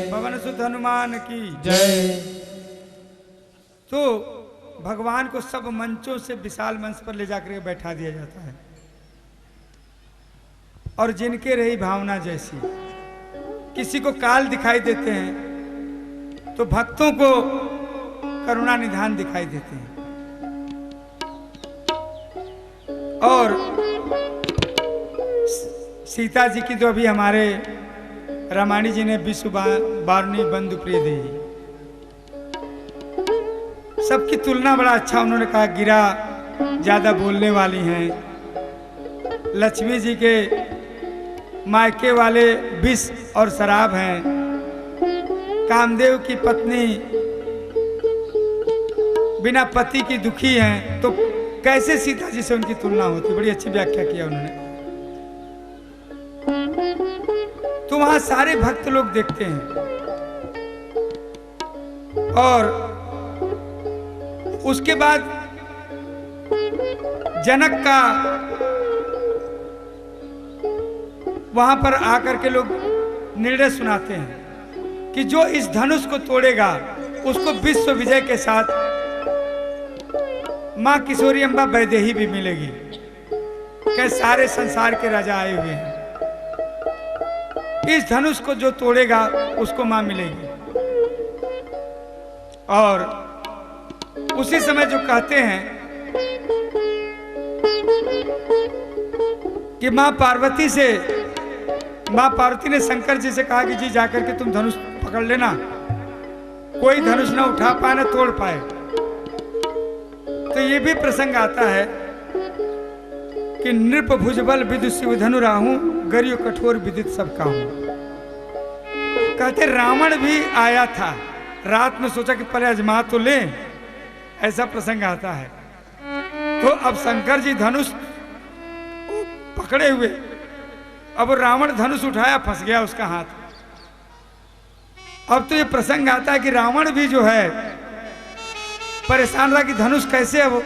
पवन सुत हनुमान की जय। तो भगवान को सब मंचों से विशाल मंच पर ले जाकर बैठा दिया जाता है और जिनके रही भावना जैसी, किसी को काल दिखाई देते हैं तो भक्तों को करुणा निधान दिखाई देते हैं। और सीता जी की तो अभी हमारे रामायणी जी ने विश्व बारनी बंधु प्रिय दी, सबकी तुलना बड़ा अच्छा उन्होंने कहा। गिरा ज्यादा बोलने वाली हैं, लक्ष्मी जी के मायके वाले विष और शराब हैं, कामदेव की पत्नी बिना पति की दुखी हैं, तो कैसे सीता जी से उनकी तुलना होती। बड़ी अच्छी व्याख्या किया उन्होंने। तो वहां सारे भक्त लोग देखते हैं और उसके बाद जनक का वहां पर आकर के लोग निर्णय सुनाते हैं कि जो इस धनुष को तोड़ेगा उसको विश्व विजय के साथ मां किशोरी अम्बा वैदेही भी मिलेगी। क्या सारे संसार के राजा आए हुए हैं, इस धनुष को जो तोड़ेगा उसको मां मिलेगी। और उसी समय जो कहते हैं कि मां पार्वती ने शंकर जी से कहा कि जी जाकर के तुम धनुष पकड़ लेना, कोई धनुष ना उठा पाए ना तोड़ पाए। तो ये भी प्रसंग आता है कि नृप भुजबल विदुष शिव धनु राहू, गरियो कठोर विदित सबका हूं। कहते रावण भी आया था, रात में सोचा कि पहले अजमा तो ले, ऐसा प्रसंग आता है। तो अब शंकर जी धनुष पकड़े हुए, अब रावण धनुष उठाया, फंस गया उसका हाथ। अब तो ये प्रसंग आता है कि रावण भी जो है परेशान रहा कि धनुष कैसे, अब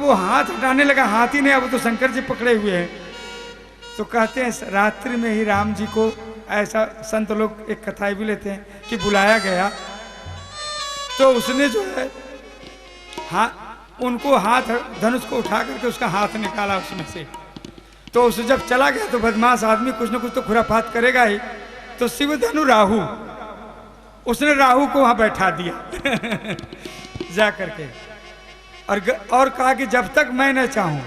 वो हाथ हटाने लगा, हाथ ही नहीं, अब तो शंकर जी पकड़े हुए हैं। तो कहते हैं रात्रि में ही राम जी को, ऐसा संत लोग एक कथा भी लेते हैं कि बुलाया गया, तो उसने जो है उनको हाथ धनुष को उठा करके उसका हाथ निकाला उसमें से। तो उसे जब चला गया तो बदमाश आदमी कुछ न कुछ तो खुराफात करेगा ही। तो शिव धनु राहु, उसने राहु को वहां बैठा दिया जा करके, और कहा कि जब तक मैं न चाहूं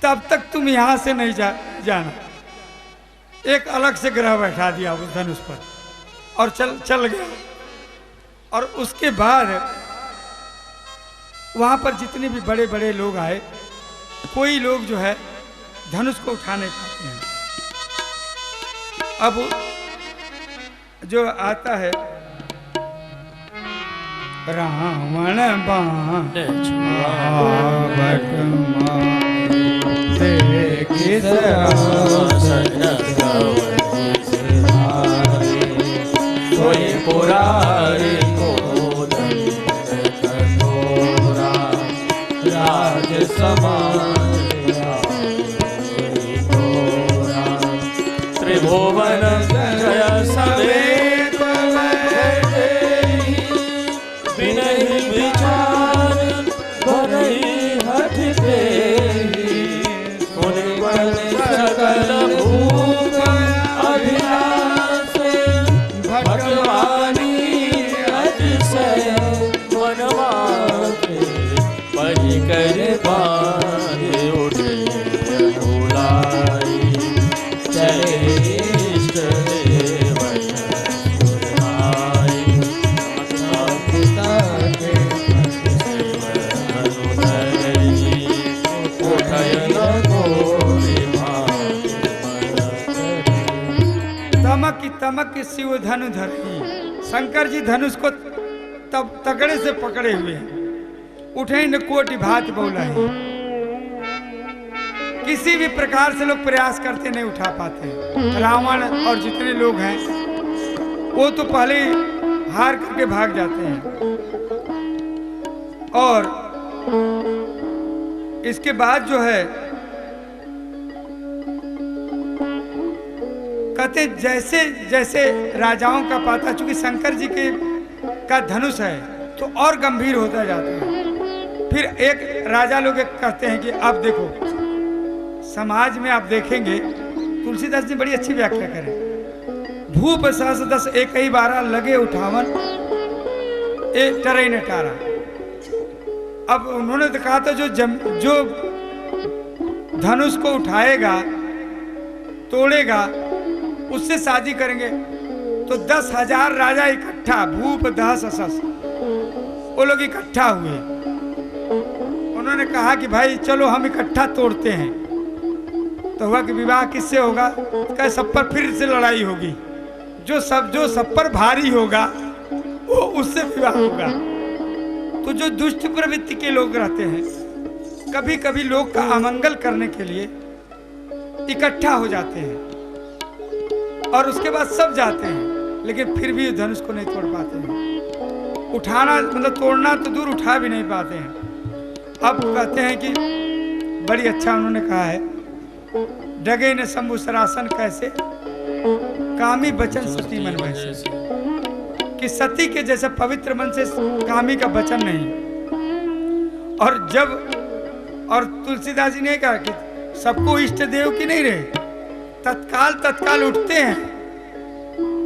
तब तक तुम यहां से नहीं जाना। एक अलग से ग्रह बैठा दिया उस धनुष पर और चल गया। और उसके बाद वहां पर जितने भी बड़े बड़े लोग आए, कोई लोग जो है धनुष को उठा नहीं पाते हैं। अब जो आता है रावण बाण पुरारी को कठोरा राज समान त्रिभुवन जय समेत विनय विचार भरई हठ पे सकल भूख अभिलाष भगवानी अतिशय वनवासे परिकर बाहे उठे अनुलाई चले इष्ट देवन सुरनाई पिता के अनुदयी उठयन तमक शिव धनु धरी। शंकर जी धनुष को तब तगड़े से पकड़े हुए हैं, उठे न कोटि भात बोला है। किसी भी प्रकार से लोग प्रयास करते नहीं उठा पाते। रावण और जितने लोग हैं वो तो पहले हार करके भाग जाते हैं। और इसके बाद जो है कहते हैं जैसे जैसे राजाओं का पाता, चूंकि शंकर जी के का धनुष है तो और गंभीर होता जाता है। फिर एक राजा लोग कहते हैं कि अब देखो समाज में आप देखेंगे, तुलसीदास जी बड़ी अच्छी व्याख्या करें, भूप सहस दस एक ही 12 लगे उठावन एक टरई न टारा। अब उन्होंने तो कहा था जो धनुष को उठाएगा तोड़ेगा उससे शादी करेंगे। तो 10,000 राजा इकट्ठा, भूप दहस असस, वो लोग इकट्ठा हुए। उन्होंने कहा कि भाई चलो हम इकट्ठा तोड़ते हैं। तो हुआ कि विवाह किससे होगा? कहे सब पर फिर से लड़ाई होगी, जो सब पर भारी होगा वो उससे विवाह होगा। तो जो दुष्ट प्रवृत्ति के लोग रहते हैं, कभी कभी लोग का अमंगल करने के लिए इकट्ठा हो जाते हैं और उसके बाद सब जाते हैं, लेकिन फिर भी धनुष को नहीं तोड़ पाते हैं। उठाना मतलब तोड़ना तो दूर, उठा भी नहीं पाते हैं। अब कहते हैं कि बड़ी अच्छा उन्होंने कहा है, डगे ने शंभु सरासन कैसे, कामी बचन सती मन वैसे, कि सती के जैसे पवित्र मन से कामी का वचन नहीं। और तुलसीदास जी ने कहा कि सबको इष्ट देव की नहीं रहे, तत्काल उठते हैं,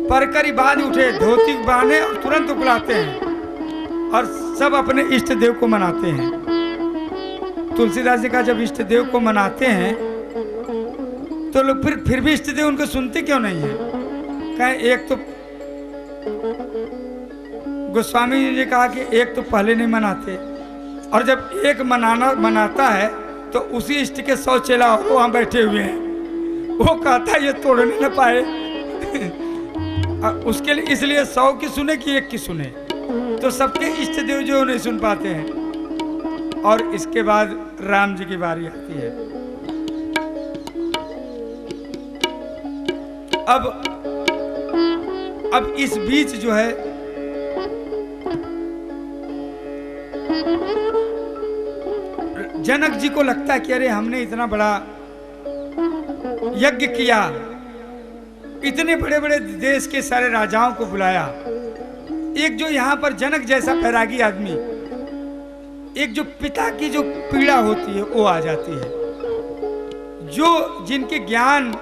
परकरी बाद उठे, धोती बांधे और तुरंत उकलाते हैं और सब अपने इष्ट देव को मनाते हैं। तुलसीदास जी का जब इष्ट देव को मनाते हैं तो लोग फिर भी इष्ट देव उनको सुनते क्यों नहीं है? कहें एक तो गोस्वामी जी ने कहा कि एक तो पहले नहीं मनाते, और जब एक मनाता है तो उसी इष्ट के 100 चेला वहां बैठे हुए हैं, वो कहता है ये तोड़ने न पाए। उसके लिए इसलिए 100 की सुने कि एक की सुने, तो सबके इष्ट देव जो नहीं सुन पाते हैं। और इसके बाद राम जी की बारी आती है। अब इस बीच जो है जनक जी को लगता है कि अरे हमने इतना बड़ा यज्ञ किया, इतने बड़े बड़े देश के सारे राजाओं को बुलाया, एक जो यहाँ पर जनक जैसा बैरागी आदमी, एक जो पिता की जो पीड़ा होती है वो आ जाती है। जो जिनके ज्ञान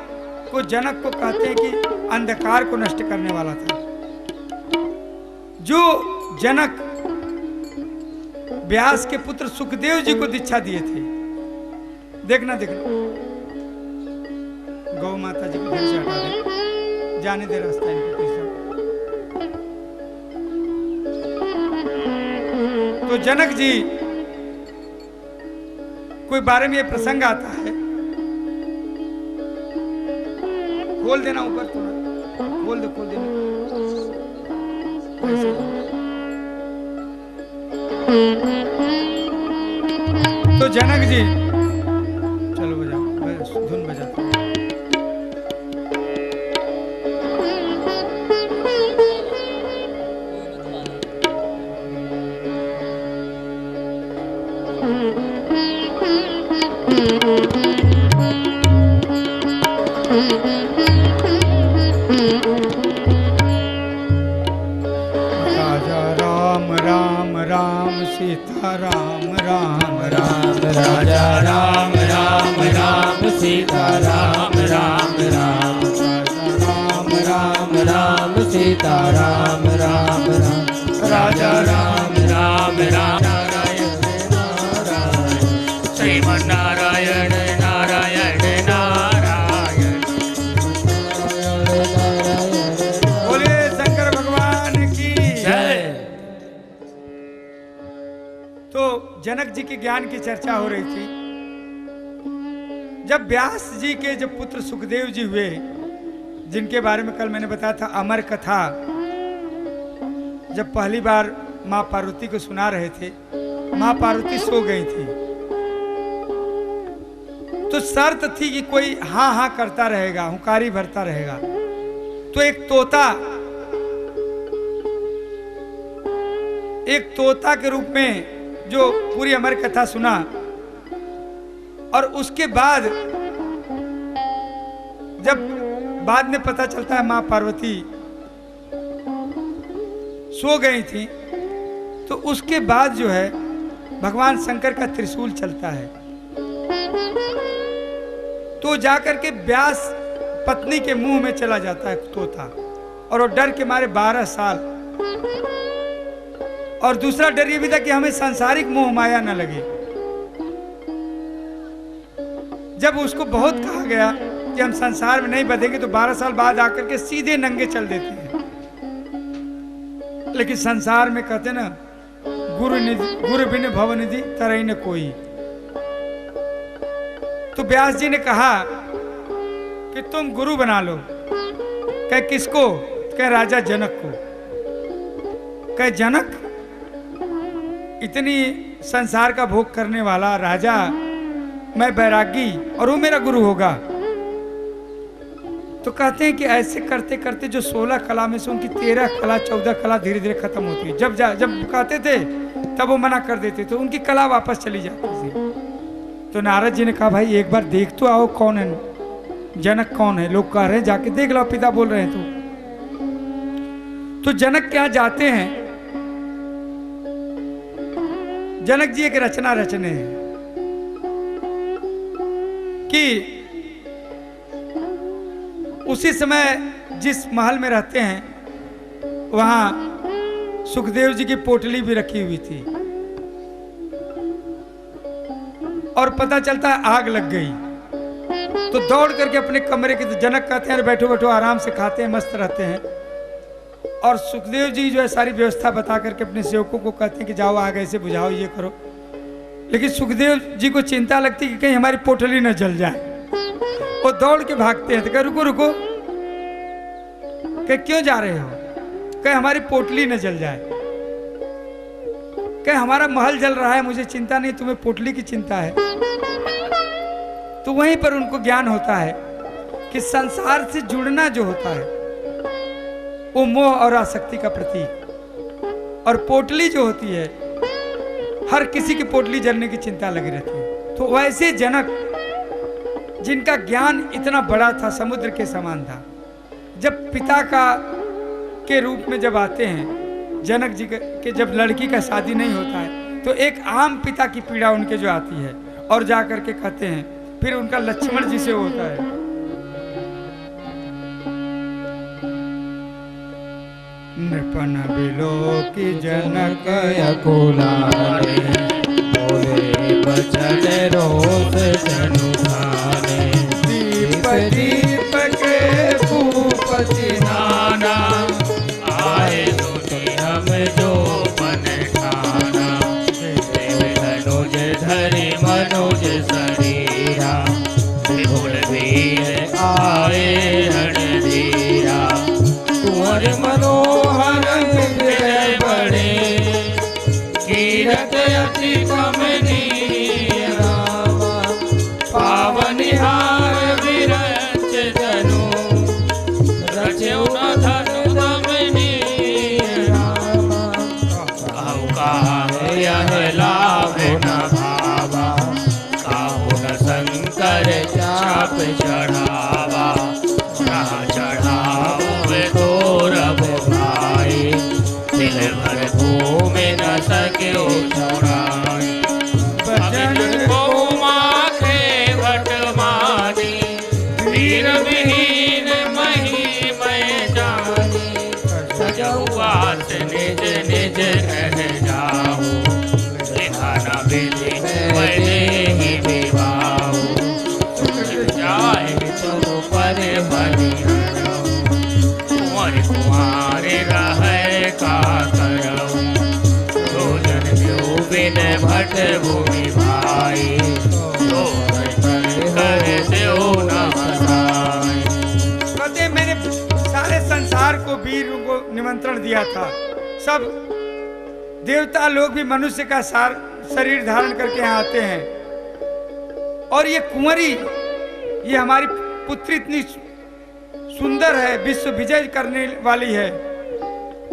को जनक को कहते हैं कि अंधकार को नष्ट करने वाला था, जो जनक व्यास के पुत्र सुखदेव जी को दीक्षा दिए थे। देखना गौ माता जी को घर से हटा दे, जाने दे रास्ता इनको। तो जनक जी कोई बारे में ये प्रसंग आता है, खोल देना ऊपर थोड़ा, खोल देना। तो जनक जी चलो बजाओ, धुन बजाते हैं। सीता राम राम राम, राजा राम राम राम, सीता राम राम राम, राम राम राम, सीता राम राम राम, राजा राम राम राम, नारायण नारायण, श्रीमन नारायण नारायण नारायण, बोले शंकर भगवान की जय। तो जनक जी के ज्ञान की चर्चा हो रही थी। जब व्यास जी के जब पुत्र सुखदेव जी हुए, जिनके बारे में कल मैंने बताया था अमर कथा, जब पहली बार माँ पार्वती को सुना रहे थे, माँ पार्वती सो गई थी, तो शर्त थी कि कोई हाँ हाँ करता रहेगा, हुंकारी भरता रहेगा। तो एक तोता के रूप में जो पूरी अमर कथा सुना, और उसके बाद जब बाद में पता चलता है माँ पार्वती सो गई थी। तो उसके बाद जो है भगवान शंकर का त्रिशूल चलता है। तो जाकर के व्यास पत्नी के मुंह में चला जाता है तोता, और वो डर के मारे 12 साल। और दूसरा डर ये भी था कि हमें सांसारिक मोह माया न लगे। जब उसको बहुत कहा गया कि हम संसार में नहीं बधेंगे, तो 12 साल बाद आकर के सीधे नंगे चल देते हैं। लेकिन संसार में कहते ना, गुरु बिन भवनिधि तरई न कोई। तो व्यास जी ने कहा कि तुम गुरु बना लो। कह किसको? कह राजा जनक को। कह जनक इतनी संसार का भोग करने वाला राजा, मैं बैरागी और वो मेरा गुरु होगा। तो कहते हैं कि ऐसे करते करते जो 16 कला में से उनकी 13 कला 14 कला धीरे धीरे खत्म होती है। जब कहते थे तब वो मना कर देते, तो उनकी कला वापस चली जाती थी। तो नारद जी ने कहा भाई एक बार देख तो आओ कौन है जनक, कौन है। लोग कह रहे हैं जाके देख लो, पिता बोल रहे हैं। तो जनक क्या जाते हैं। जनक जी एक रचना रचने हैं कि उसी समय जिस महल में रहते हैं वहां सुखदेव जी की पोटली भी रखी हुई थी, और पता चलता है आग लग गई। तो दौड़ करके अपने कमरे के, जनक कहते हैं बैठो बैठो आराम से खाते हैं, मस्त रहते हैं। और सुखदेव जी जो है सारी व्यवस्था बता करके अपने सेवकों को कहते हैं कि जाओ आग ऐसे बुझाओ, ये करो। लेकिन सुखदेव जी को चिंता लगती कि कहीं हमारी पोटली न जल जाए। वो दौड़ के भागते हैं। तो कह रुको रुको। कह क्यों जा रहे हो? कह हमारी पोटली न जल जाए। कह हमारा महल जल रहा है, मुझे चिंता नहीं, तुम्हें पोटली की चिंता है। तो वहीं पर उनको ज्ञान होता है कि संसार से जुड़ना जो होता है वो मोह और आसक्ति का प्रतीक, और पोटली जो होती है हर किसी की पोटली जलने की चिंता लगी रहती है। तो वैसे जनक जिनका ज्ञान इतना बड़ा था, समुद्र के समान था, जब पिता के रूप में जब आते हैं जनक जी के, जब लड़की का शादी नहीं होता है, तो एक आम पिता की पीड़ा उनके जो आती है, और जा करके कहते हैं फिर उनका लक्ष्मण जी से होता है। नृपन बिलो की जनक अकुलाने, बोले बचन रोष तनुधाने। दीप दीप के भूपति नाना, आए सुनि हम जो मन ठाना। धनुज धरि मनुज शरीरा, विपुल वीर आए रणधीरा। कुंवर मनोहर हृदय बड़े, कीरत अति कमनीय रामा। पावनिहार विरच धनु, रचयु न धनु दमनीय रामा। कहु काहे यह लाभ न भावा, काहु न शंकर चाप चढ़ावा। चढ़ावे तोरब भाई, दिल भर घूमे न सके छुड़ाई। भजन को माखे भट मानी, वीर विहीन मही मैं जानी। सजहुआत निज निज रह जाऊं, लिखाना विधि मैंने ही विवाहु। जाए तो पर बनी कुंवर कुंवारे रहे का करऊं। रोजन जो बिन भट भूमि भाई, तो कर देओ न बसाई। कहते मैंने सारे संसार को, वीर को निमंत्रण दिया था। सब देवता लोग भी मनुष्य का शरीर धारण करके यहाँ आते हैं। और ये कुंवरी, ये हमारी पुत्री इतनी सुंदर है, विश्व विजय करने वाली है,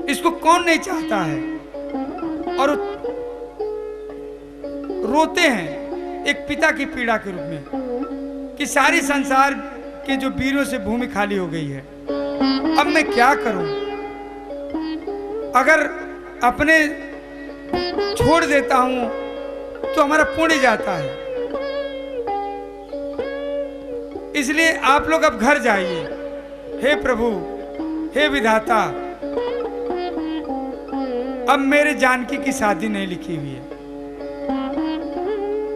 इसको कौन नहीं चाहता है। और रोते हैं एक पिता की पीड़ा के रूप में कि सारी संसार कि जो वीरों से भूमि खाली हो गई है। अब मैं क्या करूं? अगर अपने छोड़ देता हूं तो हमारा पुण्य जाता है। इसलिए आप लोग अब घर जाइए। हे प्रभु, हे विधाता, अब मेरे जानकी की शादी नहीं लिखी हुई है।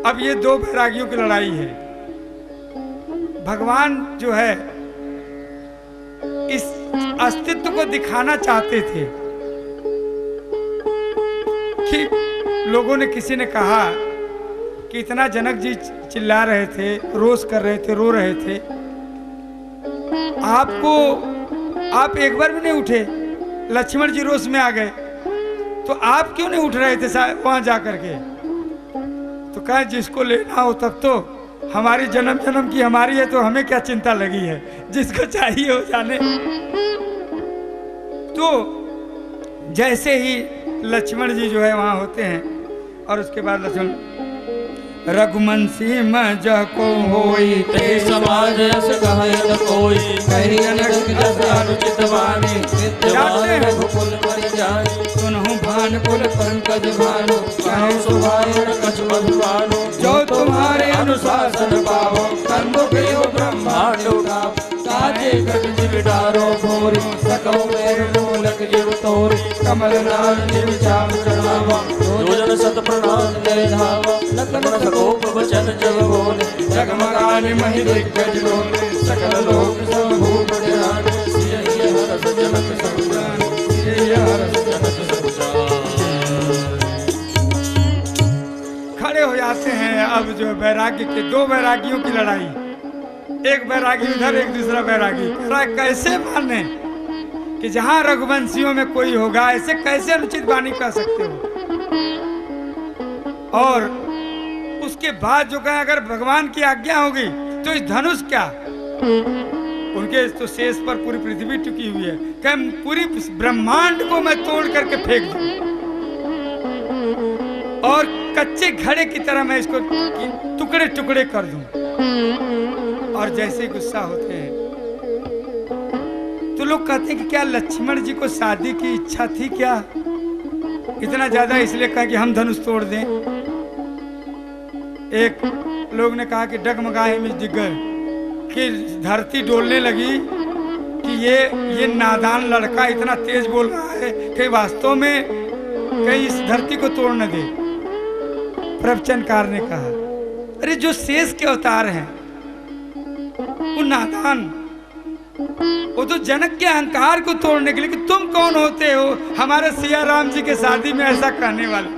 अब ये दो बैरागियों की लड़ाई है। भगवान जो है इस अस्तित्व को दिखाना चाहते थे कि लोगों ने, किसी ने कहा कि इतना जनक जी चिल्ला रहे थे, रोष कर रहे थे, रो रहे थे, आप एक बार भी नहीं उठे। लक्ष्मण जी रोष में आ गए तो आप क्यों नहीं उठ रहे थे वहां जाकर के? तो कहा जिसको लेना हो तब तो हमारी जन्म जन्म की हमारी है, तो हमें क्या चिंता लगी है, जिसको चाहिए हो जाने। तो जैसे ही लक्ष्मण जी जो है वहां होते हैं और उसके बाद लक्ष्मण रघुवंशी में जह को होई ते समाज रस कहत कोई कहि जनक जस अनुचित वाणी विद्यमान रघुकुल मरि जाई सुनहु भान कुल पंकज भानु कहु सुभायन कछ मधुवानु जो तुम्हारे अनुशासन पावो कंदो कयो ब्रह्मांड उठाओ काजे कट जिव डारो भोरी सकौ मेर ढोलक जिव तोरी कमल नाल जिव चाप चढ़ावा जोजन सत प्रणाम जय धावा लखन सकोप वचन जब बोले जगमगाने महि दिग्गज बोले सकल लोक सब भूप ध्यान सिय हरस जनक सब जान सिय हरस जनक सब जान। खड़े हो जाते हैं। अब जो बैरागी के दो बैरागियों की लड़ाई, एक बैरागी इधर, एक दूसरा बैरागी। कैसे माने कि जहां रघुवंशियों में कोई होगा, ऐसे कैसे अनुचित वाणी कह सकते हो? और उसके बाद जो कहें अगर भगवान की आज्ञा होगी तो इस धनुष क्या, उनके तो शेष पर पूरी पृथ्वी टिकी हुई है, कहें पूरी ब्रह्मांड को मैं तोड़ करके फेंक दूं और कच्चे घड़े की तरह मैं इसको टुकड़े टुकड़े कर दूं। और जैसे गुस्सा होते हैं तो लोग कहते हैं कि क्या लक्ष्मण जी को शादी की इच्छा थी क्या? इतना ज्यादा इसलिए कहा कि हम धनुष तोड़ दें। एक लोग ने कहा कि डगमगाए में दिख गए कि धरती डोलने लगी कि ये नादान लड़का इतना तेज बोल रहा है कि वास्तव में कहीं इस धरती को तोड़ न दे। प्रवचनकार ने कहा, अरे जो शेष के अवतार हैं वो नादान, वो तो जनक के अहंकार को तोड़ने के लिए कि तुम कौन होते हो हमारे सिया राम जी के शादी में ऐसा कहने वाले।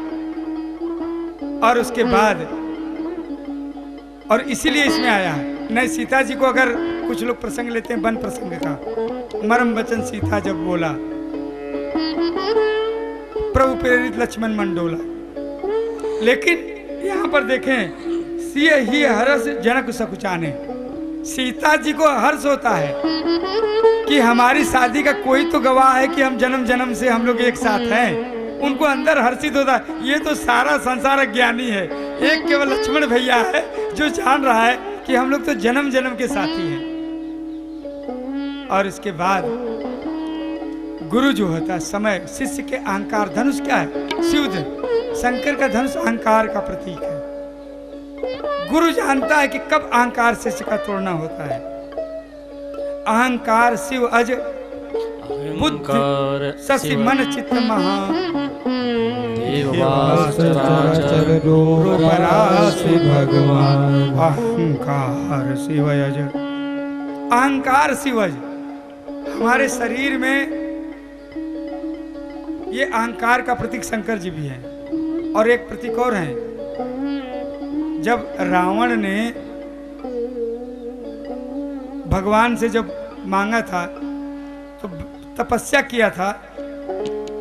और उसके बाद और इसीलिए इसमें आया है। नहीं, सीता जी को अगर कुछ लोग प्रसंग लेते हैं वन प्रसंग का, मरम वचन सीता जब बोला प्रभु प्रेरित लक्ष्मण मंडोला। लेकिन यहाँ पर देखें, सिय ही हर्ष जनक सकुचाने, सीता जी को हर्ष होता है कि हमारी शादी का कोई तो गवाह है कि हम जन्म जन्म से हम लोग एक साथ हैं। उनको अंदर हर्षित होता है। ये तो सारा संसार ज्ञानी है, एक केवल लक्ष्मण भैया है जो जान रहा है कि हम लोग तो जन्म जन्म के साथी हैं। और इसके बाद गुरु जो होता है समय, शिष्य के अहंकार, धनुष क्या है? शिव शंकर का धनुष अहंकार का प्रतीक है। गुरु जानता है कि कब अहंकार शिष्य का तोड़ना होता है। अहंकार शिव अज बुद्धि शशि मन चित्त महा भगवान अहंकार शिवज। अहंकार शिवज हमारे शरीर में ये अहंकार का प्रतीक शंकर जी भी है। और एक प्रतीक और है, जब रावण ने भगवान से जब मांगा था तो तपस्या किया था,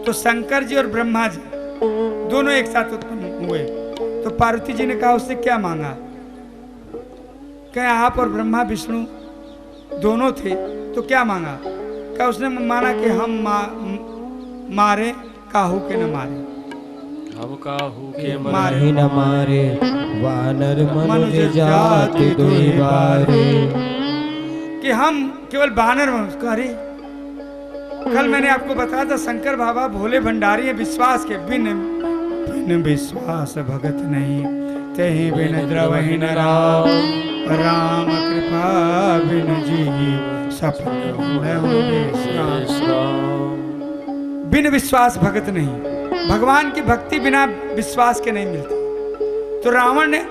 तो शंकर जी और ब्रह्मा जी दोनों एक साथ उत्पन्न हुए। तो पार्वती जी ने कहा उससे क्या मांगा? कहे आप और ब्रह्मा विष्णु दोनों थे तो क्या मांगा? क्या उसने माना कि हम मारे काहू के न मारे, हम काहू के मारे न मारे, वानर मनुज जाति दुई बारे। कि हम केवल बानर में उसको, अरे कल मैंने आपको बताया था शंकर बाबा भोले भंडारी है विश्वास के, बिन विश्वास भगत नहीं, तेहि बिन द्रवहि न राम, राम कृपा बिन जी सफल विश्वास। बिन विश्वास भगत नहीं, भगवान की भक्ति बिना विश्वास के नहीं मिलती। तो रावण ने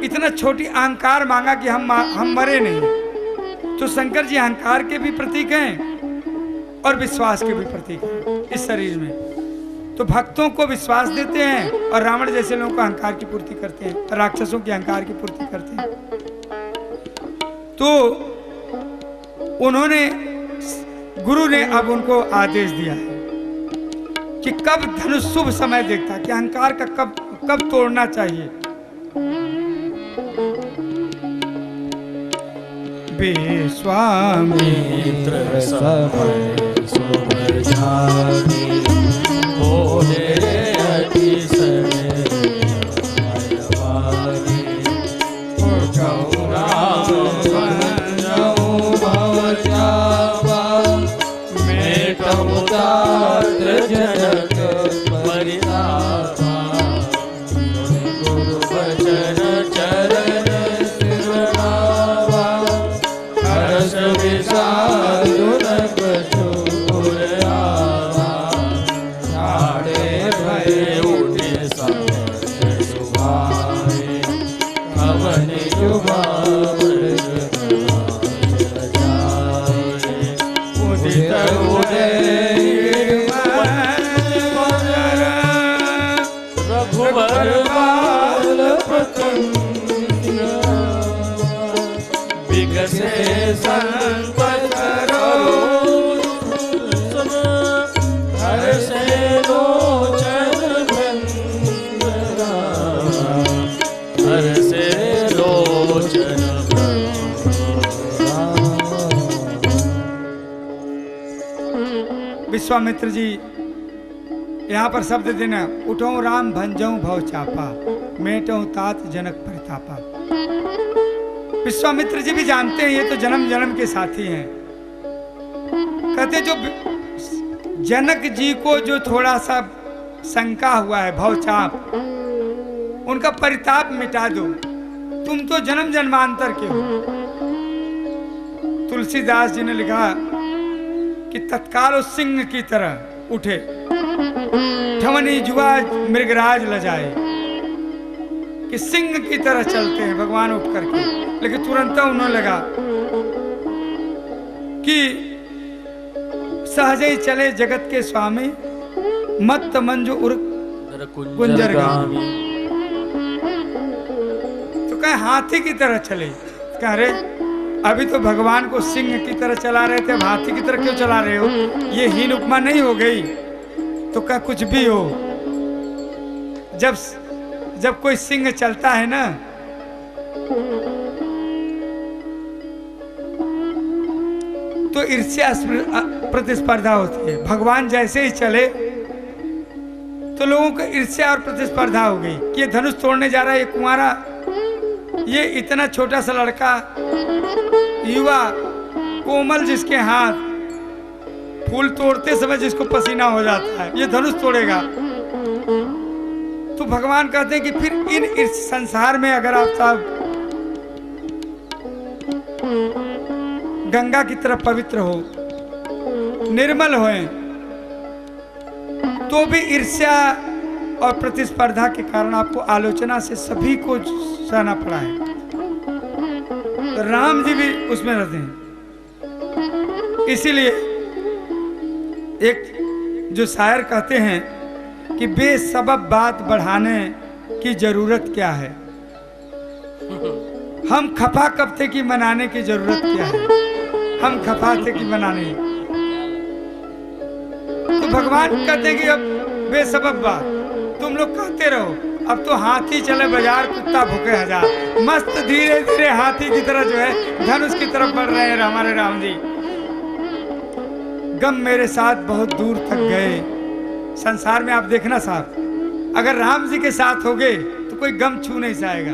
इतना छोटी अहंकार मांगा कि हम मरे नहीं, तो शंकर जी अहंकार के भी प्रतीक हैं और विश्वास के भी प्रतीक हैं इस शरीर में। तो भक्तों को विश्वास देते हैं और रावण जैसे लोगों को अहंकार की पूर्ति करते हैं, राक्षसों की अहंकार की पूर्ति करते हैं। तो उन्होंने, गुरु ने अब उनको आदेश दिया है कि कब धनुष शुभ समय देखता है, कि अहंकार का कब तोड़ना चाहिए। विश्वामित्र समय शुभ जानी, बोले अतिशय भयवानी। उठऊ राम भंजऊ भव जावा, मेटऊ दात्र जनक परितापा। गुरु वचन चरण सिरनावा, हर्ष विषादु न कछुर आवा। छाड़े भय उठे समर सुभाए, कवन युवा उदित उदय रघुबर बाल पतंग, विकसे संपत हर्षे लोचन भंगरा, हर्षे लोचन विश्वामित्र जी यहाँ पर शब्द देना, उठो राम भंजऊ भव चापा, मेटो तात जनक परितापा। विश्वामित्र जी भी जानते हैं ये तो जन्म जन्म के साथी हैं। कहते जो जनक जी को जो थोड़ा सा शंका हुआ है, भवचाप, उनका परिताप मिटा दो, तुम तो जन्म जन्मांतर के हो। तुलसीदास जी ने लिखा कि तत्काल उस सिंह की तरह उठे, ठवनी जुआ मृगराज लजाए, कि सिंह की तरह चलते हैं भगवान उठ करके। लेकिन तुरंत उन्होंने लगा कि सहज ही चले जगत के स्वामी, मत मंजू उर कुंजरगामी। तो कहे हाथी की तरह चले, कह रहे अभी तो भगवान को सिंह की तरह चला रहे थे, हाथी की तरह क्यों चला रहे हो? ये हीन उपमा नहीं हो गई? तो क्या कुछ भी हो, जब कोई सिंह चलता है ना, तो ईर्ष्या प्रतिस्पर्धा होती है। भगवान जैसे ही चले तो लोगों को ईर्ष्या और प्रतिस्पर्धा हो गई कि ये धनुष तोड़ने जा रहा है, ये कुंवारा, ये इतना छोटा सा लड़का, युवा, कोमल, जिसके हाथ फूल तोड़ते समय जिसको पसीना हो जाता है, ये धनुष तोड़ेगा। तो भगवान कहते हैं कि फिर इस संसार में अगर आप साहब गंगा की तरफ पवित्र हो, निर्मल होए, तो भी ईर्ष्या और प्रतिस्पर्धा के कारण आपको आलोचना से सभी को सहना पड़ा है। तो राम जी भी उसमें रहते हैं। इसीलिए एक जो शायर कहते हैं कि बेसबब बात बढ़ाने की जरूरत क्या है, हम खफा कब थे कि मनाने की जरूरत क्या है, हम खफा थे कि मनाने। तो भगवान कहते हैं कि अब बेसबब बात तुम लोग कहते रहो, अब तो हाथी चले बाजार, कुत्ता भूखे हजार, मस्त धीरे धीरे हाथी की तरह जो है धनुष की तरफ बढ़ रहे हैं हमारे राम जी। गम मेरे साथ बहुत दूर तक गए। संसार में आप देखना साहब, अगर राम जी के साथ होगे तो कोई गम छू नहीं जाएगा।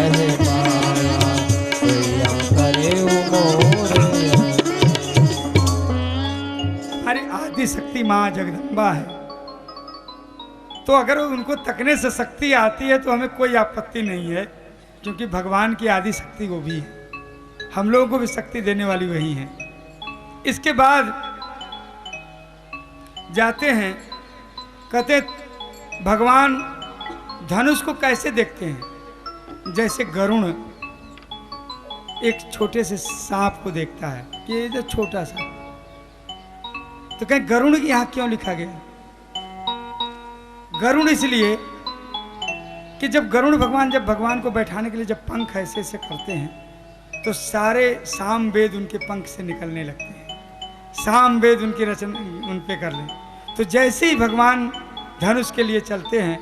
लंबा है, तो अगर उनको तकने से शक्ति आती है तो हमें कोई आपत्ति नहीं है, क्योंकि भगवान की आदि शक्ति वो भी है, हम लोगों को भी शक्ति देने वाली वही है। इसके बाद जाते हैं, कहते भगवान धनुष को कैसे देखते हैं, जैसे गरुण एक छोटे से सांप को देखता है कि ये जो छोटा सा, तो कहें गरुण की यहां क्यों लिखा गया? गरुण इसलिए कि जब गरुण भगवान जब भगवान को बैठाने के लिए जब पंख ऐसे ऐसे करते हैं तो सारे साम वेद उनके पंख से निकलने लगते हैं, साम वेद उनकी रचना उन पे कर लें। तो जैसे ही भगवान धनुष के लिए चलते हैं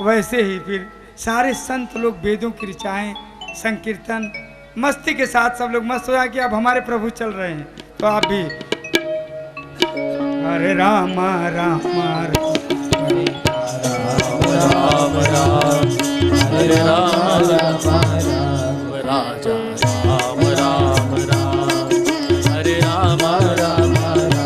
वैसे ही फिर सारे संत लोग वेदों की ऋचाएं संकीर्तन मस्ती के साथ सब लोग मस्त हो जाए कि अब हमारे प्रभु चल रहे हैं, तो आप भी हरे राम राम राम राम हरे राम राम राजा राम राम राम हरे राम राम राम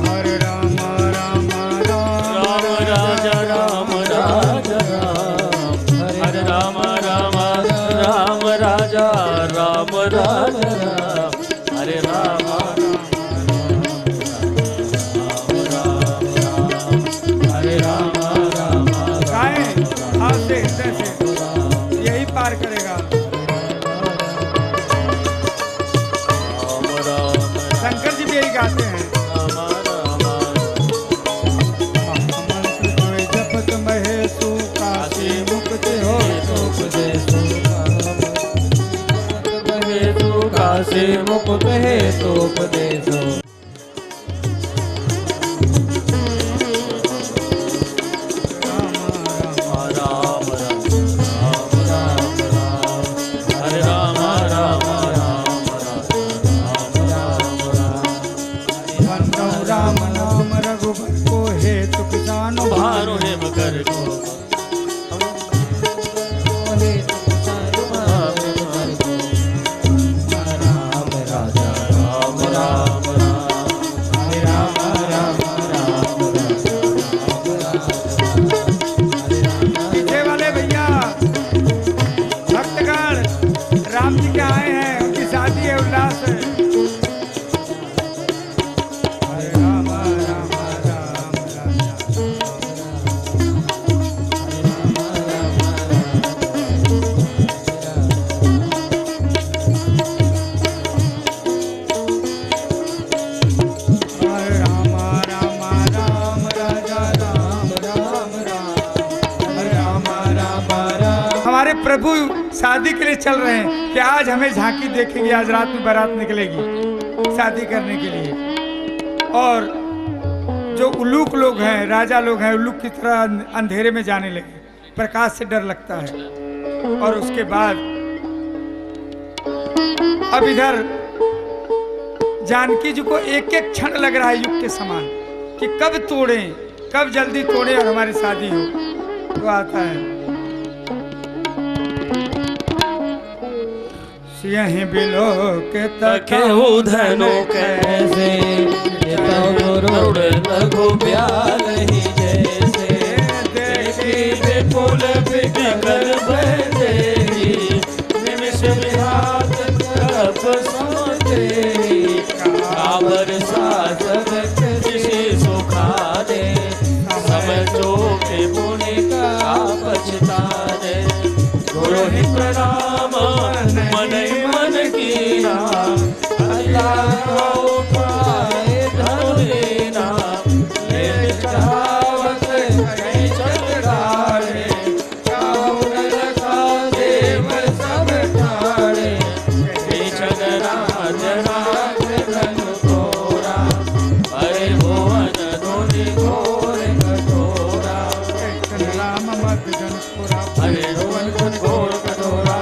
हरे राम राम राम राजा राम राजा राम हरे राम राम राम राजा राम राजा राम हरे राम यही पार करेगा। शंकर जी भी यही गाते हैं, जपत महेशु काशी मुक्ति हो काशी मुक्त है तो उपदेशो प्रभु शादी के लिए चल रहे हैं कि आज हमें झांकी देखेंगे, आज रात में बारात निकलेगी शादी करने के लिए। और जो उल्लूक लोग हैं, राजा लोग हैं, उल्लूक की तरह अंधेरे में जाने लगे, प्रकाश से डर लगता है। और उसके बाद अब इधर जानकी जी को एक एक क्षण लग रहा है युग के समान कि कब तोड़ें, कब जल्दी तोड़ें और हमारी शादी हो। तो आता है यहीं बिलो के तके धनो कैसे लघु प्याल ही जैसे देखी विपुल बिकर बहदेही निमिष विहात तरफ सोते काबर साजब किसी सुखा दे सब चोके पुनि का पछता दे। गुरु ही प्रणाम मन ही मन की नाम अल्लाह उठाए धनुरी नाम ले चढ़ावत कहीं चल डाले काहुन रखा देव सब ठाड़े पीछन राज राज धन तोरा अरे भुवन धुनि घोर कठोरा राम मत जनपुरा हरे भुवन घोर कठोरा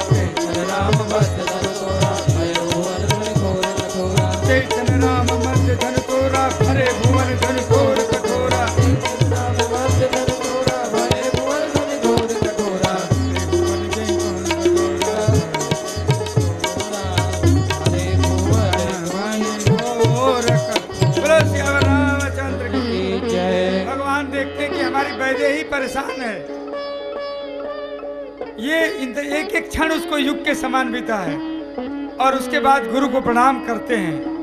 चैतन्य हैं कि हमारी वैदेही परेशान है। ये एक एक क्षण उसको युग के समान बीता है और उसके बाद गुरु को प्रणाम करते हैं।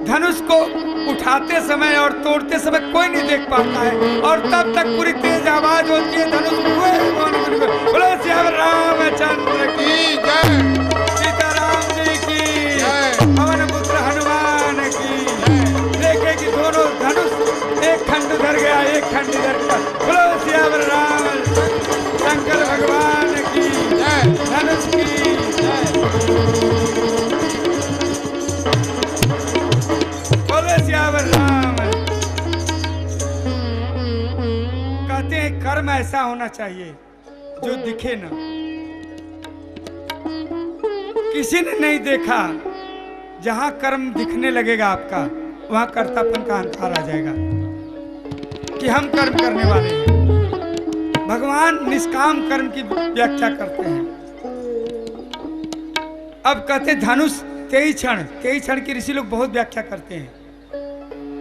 धनुष को उठाते समय और तोड़ते समय कोई नहीं देख पाता है और तब तक पूरी तेज आवाज होती है धनुष बोलो श्याम रामचंद्र की जय, सीताराम जी की जय। पवन पुत्र हनुमान की देखे कि दोनों धनुष एक खंड धर गया, एक खंड इधर गया। बोलो श्याम राम शंकर भगवान की जय। धनुष की बोलो श्याम राम। कहते हैं कर्म ऐसा होना चाहिए जो दिखे ना। किसी ने नहीं देखा, जहां कर्म दिखने लगेगा आपका वहां कर्तापन का अहंकार आ जाएगा कि हम कर्म करने वाले हैं। भगवान निष्काम कर्म की व्याख्या करते हैं। अब कहते धनुष 23 क्षण की ऋषि लोग बहुत व्याख्या करते हैं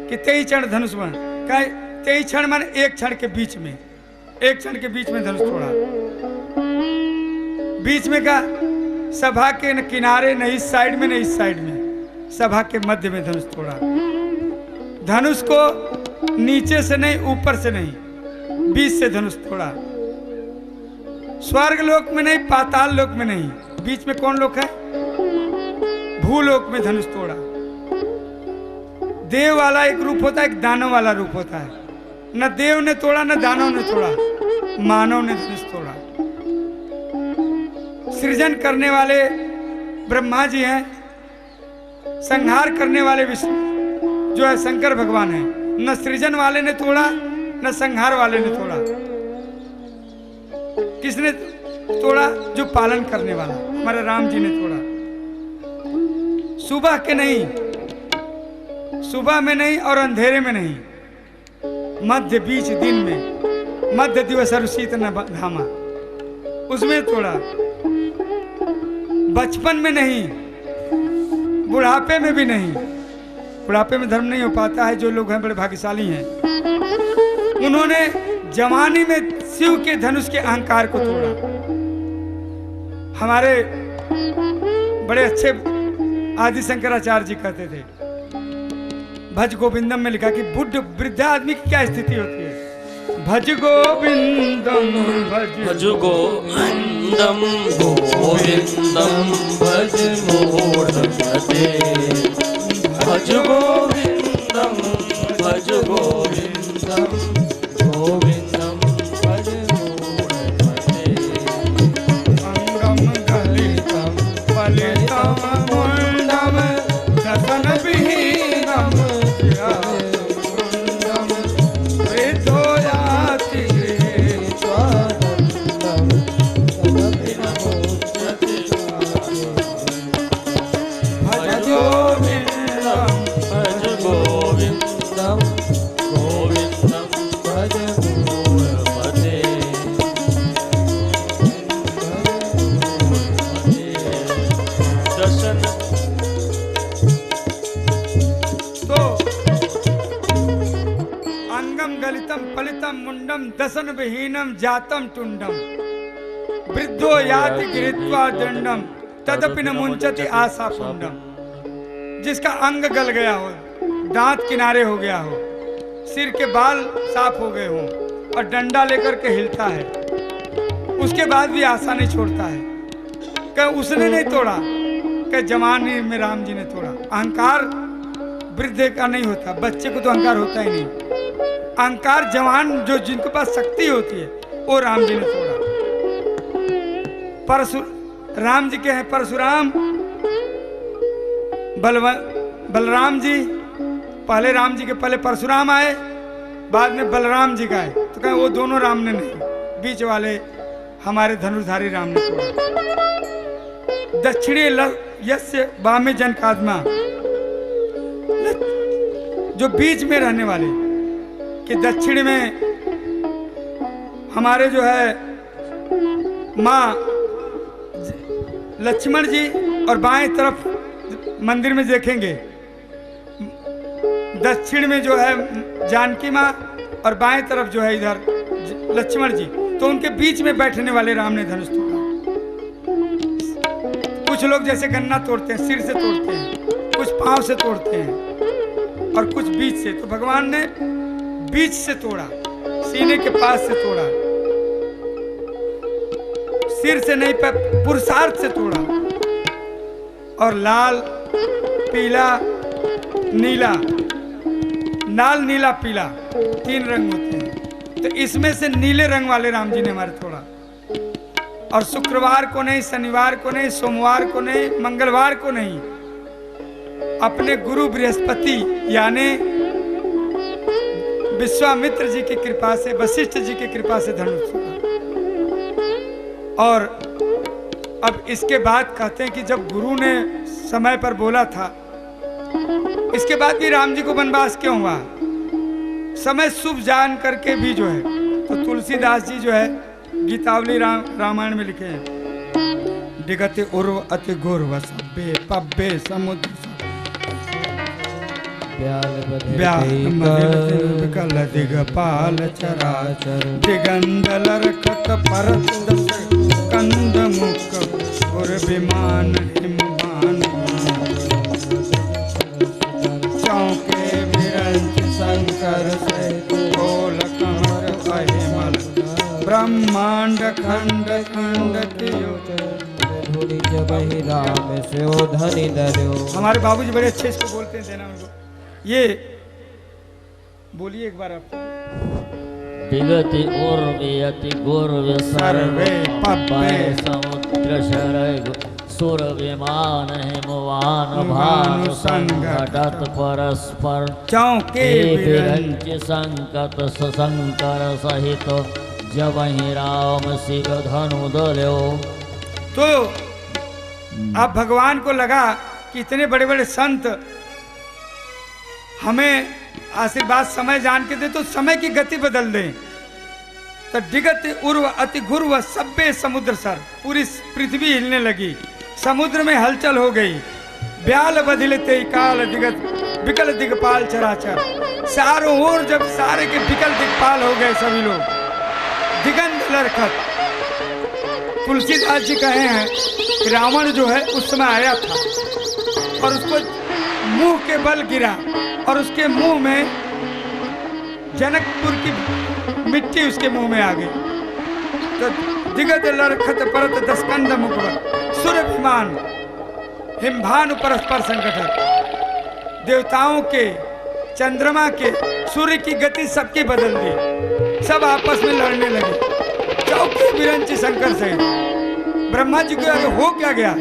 कि 23 क्षण धनुष बन का 23 क्षण मान एक क्षण के बीच में, एक क्षण के बीच में धनुष तोड़ा। बीच में का सभा के न किनारे, न इस साइड में न इस साइड में, सभा के मध्य में धनुष तोड़ा। धनुष को नीचे से नहीं, ऊपर से नहीं, बीच से धनुष तोड़ा। स्वर्ग लोक में नहीं, पाताल लोक में नहीं, बीच में कौन लोक है? भूलोक में धनुष तोड़ा। देव वाला एक रूप होता है, एक दानव वाला रूप होता है। न देव ने तोड़ा न दानव ने तोड़ा, मानव ने धनुष तोड़ा। सृजन करने वाले ब्रह्मा जी हैं, संहार करने वाले विष्णु जो है शंकर भगवान है। न सृजन वाले ने तोड़ा न संहार वाले ने तोड़ा। किसने तोड़ा? जो पालन करने वाला हमारे राम जी ने तोड़ा। सुबह के नहीं, सुबह में नहीं और अंधेरे में नहीं, मध्य बीच दिन में, मध्य दिवस शीत न घामा, उसमें तोड़ा। बचपन में नहीं, बुढ़ापे में भी नहीं। बुढ़ापे में धर्म नहीं हो पाता है। जो लोग हैं बड़े भाग्यशाली हैं, उन्होंने जवानी में शिव के धनुष के अहंकार को तोड़ा। हमारे बड़े अच्छे आदि शंकराचार्य जी कहते थे, भज गोविंदम में लिखा कि बुद्ध वृद्ध आदमी की क्या स्थिति होती है। भज गोविंदम भज गोविंदम गोविंदम भज मूढ़मते। भज गोविंदम भज गोविंदम गोविंदम भज मूढ़मते। अंगम गलितम फलितम मुंडम दसन विहीनम मुंडम दसन विहीनम जातम टुंडम वृद्धो याति गृहीत्वा दंडम तदपि न मुंचति आशा पुंडम। जिसका अंग गल गया हो, दांत किनारे हो गया हो, सिर के बाल साफ हो गए हों और डंडा लेकर के हिलता है, उसके बाद भी आशा नहीं छोड़ता है। कहीं उसने नहीं तोड़ा, कहीं जवानी में राम जी ने तोड़ा। अहंकार वृद्ध का नहीं होता, बच्चे को तो अहंकार होता ही नहीं। अहंकार जवान जो जिनके पास शक्ति होती है वो राम जी ने तोड़ा। राम जी के हैं परशुराम, बलराम जी। पहले राम जी के पहले परशुराम आए, बाद में बलराम जी का है। तो कहें वो दोनों राम ने नहीं, बीच वाले हमारे धनुर्धारी राम ने तोड़ा। दक्षिणी यस्य वामे जनकात्मा, जो बीच में रहने वाले, कि दक्षिण में हमारे जो है माँ लक्ष्मण जी और बाएं तरफ मंदिर में देखेंगे, दक्षिण में जो है जानकी माँ और बाएं तरफ जो है इधर लक्ष्मण जी, तो उनके बीच में बैठने वाले राम ने धनुष तोड़ा। कुछ लोग जैसे गन्ना तोड़ते हैं, सिर से तोड़ते हैं, कुछ पांव से तोड़ते हैं और कुछ बीच से। तो भगवान ने बीच से तोड़ा, सीने के पास से तोड़ा, सिर से नहीं पर पुरुषार्थ से तोड़ा। और लाल, पीला, नीला, लाल, नीला, पीला 3 रंग होते हैं। तो इसमें से नीले रंग वाले राम जी ने हमारे तोड़ा। और शुक्रवार को नहीं, शनिवार को नहीं, सोमवार को नहीं, मंगलवार को नहीं, अपने गुरु बृहस्पति यानी विश्वामित्र जी की कृपा से, वशिष्ठ जी की कृपा से धनुष तोड़ा। और अब इसके बाद कहते हैं कि जब गुरु ने समय पर बोला था, इसके बाद भी राम जी को वनवास क्यों हुआ, समय शुभ जान करके भी जो है, तो तुलसीदास जी जो है गीतावली रामायण में लिखे हैं, दिगते उर्व अति गुर्व सभ्य पब्बे समुद्र विकल दिगपाल चराचर दिगंधर खत परत कंद मुख और विमान हिममान चौके विरंच शंकर से गोल कमर अहिमल ब्रह्मांड खंड खंड राम से ओ धनी धर्यो। हमारे बाबूजी बड़े अच्छे इसको बोलते हैं, देना उनको। ये बोलिए एक बार आप। दिगति उर्वयति गुर्व सर्वे पब्बे समुद्र शरग सुर विमान हिमवान भानु संघटत परस्पर चौके विरंच संकट सशंकर सहित जब ही राम शिव धनु दल्यो। तो अब भगवान को लगा कि इतने बड़े बड़े संत हमें आशीर्वाद समय जान के दे, तो समय की गति बदल दें। तो दिगत उर्व अति गुर्व सभ्य समुद्र सर, पूरी पृथ्वी हिलने लगी, समुद्र में हलचल हो गई। ब्याल बदलते काल दिगत विकल दिगपाल चराचर, चारों ओर जब सारे के विकल दिगपाल हो गए सभी लोग, दिगंध लरखत। तुलसीदास जी कहे हैं कि रावण जो है उस समय आया था और उसको मुंह के बल गिरा और उसके मुंह में जनकपुर की मिट्टी उसके मुंह में आ गई। तो दिगद लरखत परत दस्कंद मुखवर सुर विमान हिमभानु परस्पर संकट। देवताओं के, चंद्रमा के, सूर्य की गति सबकी बदल दी, सब आपस में लड़ने लगे। चौके विरंची शंकर से ब्रह्मा जी को आगे हो क्या गया,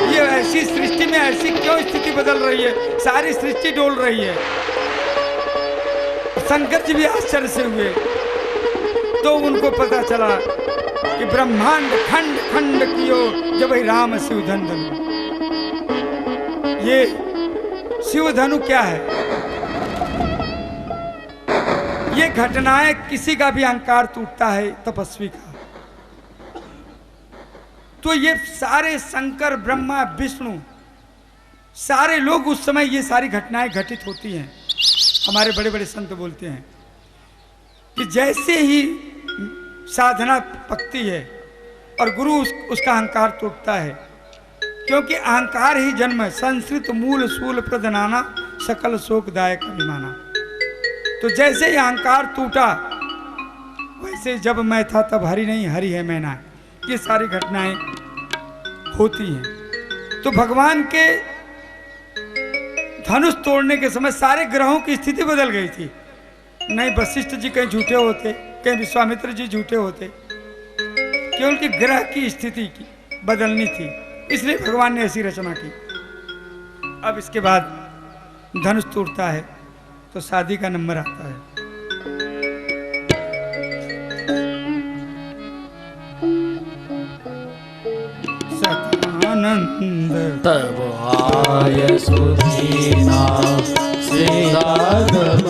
ये ऐसी सृष्टि में ऐसी क्यों स्थिति बदल रही है, सारी सृष्टि डोल रही है। शंकर जी भी आश्चर्य से हुए, तो उनको पता चला कि ब्रह्मांड खंड खंड कियो जब राम शिव धनु। ये शिव धनु क्या है, ये घटनाएं किसी का भी अहंकार टूटता है तपस्वी का। तो ये सारे शंकर ब्रह्मा विष्णु सारे लोग उस समय ये सारी घटनाएं घटित होती हैं। हमारे बड़े बड़े संत बोलते हैं कि जैसे ही साधना पकती है और गुरु उसका अहंकार टूटता है, क्योंकि अहंकार ही जन्म है। संस्कृत मूल सूल प्रदनाना सकल शोकदायक अभिमाना। तो जैसे ही अहंकार टूटा, वैसे जब मैं था तब हरि नहीं हरि है मैं ना, ये सारी घटनाएं होती हैं। तो भगवान के धनुष तोड़ने के समय सारे ग्रहों की स्थिति बदल गई थी। नहीं वशिष्ठ जी कहीं झूठे होते, कहीं विश्वामित्र जी झूठे होते, केवल कि ग्रह की स्थिति की बदलनी थी, इसलिए भगवान ने ऐसी रचना की। अब इसके बाद धनुष टूटता है तो शादी का नंबर आता है। सतानंद तब आय सुखीना श्री राघव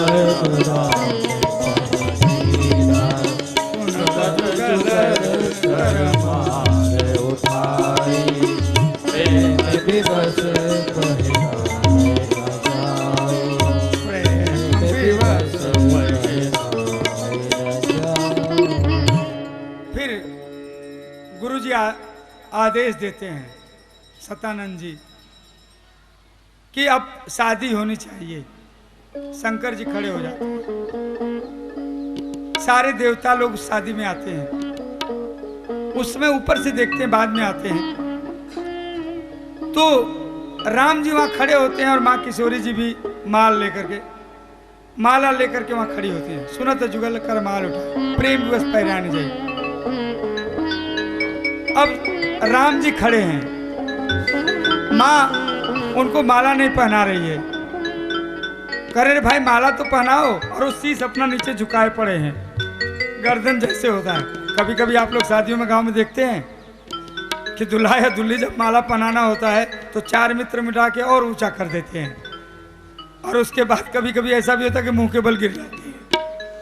आदेश देते हैं सतानंद जी कि अब शादी होनी चाहिए। शंकर जी खड़े हो जाते हैं, सारे देवता लोग शादी में आते हैं, उसमें ऊपर से देखते हैं, बाद में आते हैं। तो राम जी वहां खड़े होते हैं और माँ किशोरी जी भी माला लेकर के वहां खड़ी होती है। सुनत जुगल कर माल उठा, प्रेम दिवस पैराने जाए। अब राम जी खड़े हैं, माँ उनको माला नहीं पहना रही है। कह रहे भाई माला तो पहनाओ, और वो शीश अपना नीचे झुकाए पड़े हैं, गर्दन जैसे होता है। कभी कभी आप लोग शादियों में गांव में देखते हैं कि दूल्हा या दूल्ही जब माला पहनाना होता है तो 4 मित्र मिटा के और ऊंचा कर देते हैं, और उसके बाद कभी कभी ऐसा भी होता है कि मुंह के बल गिर जाती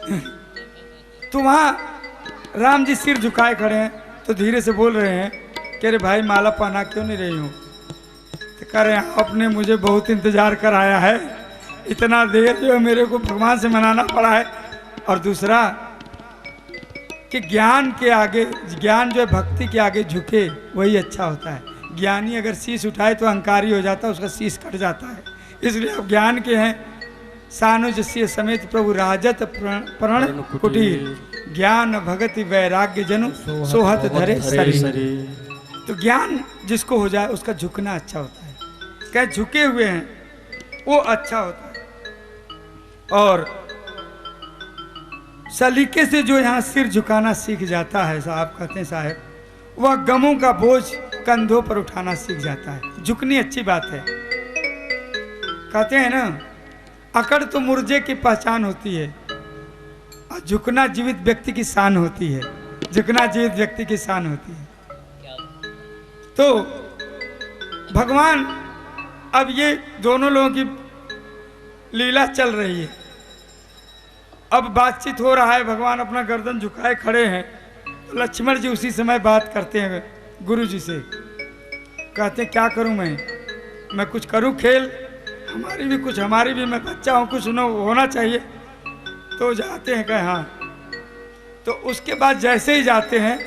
है। तो वहां राम जी सिर झुकाए खड़े हैं, तो धीरे से बोल रहे हैं कि अरे भाई माला पहना क्यों नहीं रही हूँ? तो कह रहे हैं आपने मुझे बहुत इंतजार कराया है, इतना देर जो मेरे को भगवान से मनाना पड़ा है। और दूसरा कि ज्ञान के आगे, ज्ञान जो है भक्ति के आगे झुके वही अच्छा होता है। ज्ञानी अगर शीश उठाए तो अहंकारी हो जाता है, उसका शीश कट जाता है। इसलिए आप ज्ञान के हैं। सानुजस्य समेत प्रभु राजत प्रण कुटीर, ज्ञान भगति वैराग्य जनु सोहत धरे शरीर। तो ज्ञान जिसको हो जाए उसका झुकना अच्छा होता है। क्या झुके हुए हैं वो अच्छा होता है। और सलीके से जो यहाँ सिर झुकाना सीख जाता है, साहब कहते हैं साहब, वह गमों का बोझ कंधों पर उठाना सीख जाता है। झुकनी अच्छी बात है। कहते हैं ना, अकड़ तो मुर्जे की पहचान होती है और झुकना जीवित व्यक्ति की शान होती है। झुकना जीवित व्यक्ति की शान होती है। तो भगवान, अब ये दोनों लोगों की लीला चल रही है। अब बातचीत हो रहा है, भगवान अपना गर्दन झुकाए खड़े हैं। तो लक्ष्मण जी उसी समय बात करते हैं गुरु जी से, कहते हैं क्या करूं मैं कुछ करूं खेल, हमारी भी मैं बच्चा हूं, कुछ होना चाहिए। तो जाते हैं कहे हाँ। तो उसके बाद जैसे ही जाते हैं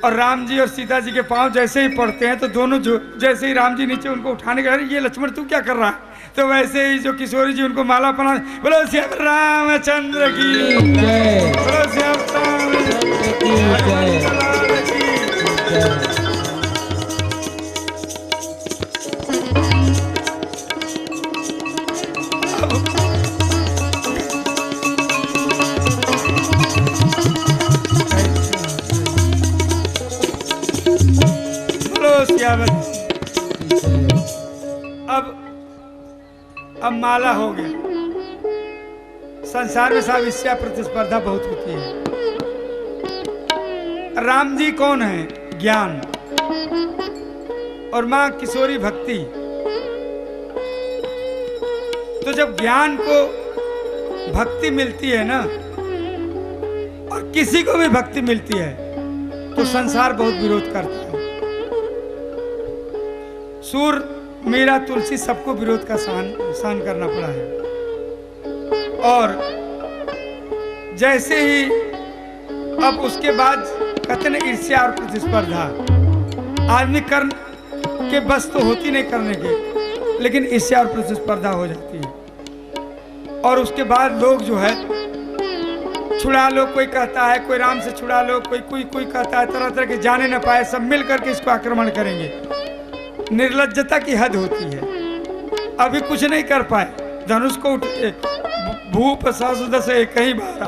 और राम जी और सीता जी के पांव जैसे ही पड़ते हैं, तो दोनों जो जैसे ही राम जी नीचे उनको उठाने के, ये लक्ष्मण तू क्या कर रहा है? तो वैसे ही जो किशोरी जी उनको माला पहना, बोलो श्याम रामचंद्र की जय, बोलो श्याम रामचंद्र की जय। अब माला हो गया। संसार में सब इससे प्रतिस्पर्धा बहुत होती है। राम जी कौन है? ज्ञान, और मां किशोरी भक्ति। तो जब ज्ञान को भक्ति मिलती है ना, और किसी को भी भक्ति मिलती है, तो संसार बहुत विरोध करता है। सूर, मीरा, तुलसी सबको विरोध का सहन करना पड़ा है। और जैसे ही अब उसके बाद कहते ना ईर्ष्या और प्रतिस्पर्धा, आदमी कर्म के बस तो होती नहीं करने के, लेकिन ईर्ष्या और प्रतिस्पर्धा हो जाती है। और उसके बाद लोग जो है छुड़ा लो, कोई कहता है कोई राम से छुड़ा लो, कोई कहता है तरह तरह के जाने न पाए, सब मिल करके इसको आक्रमण करेंगे। निर्लज्जता की हद होती है। अभी कुछ नहीं कर पाए, धनुष को भूप 110 एक ही बारा,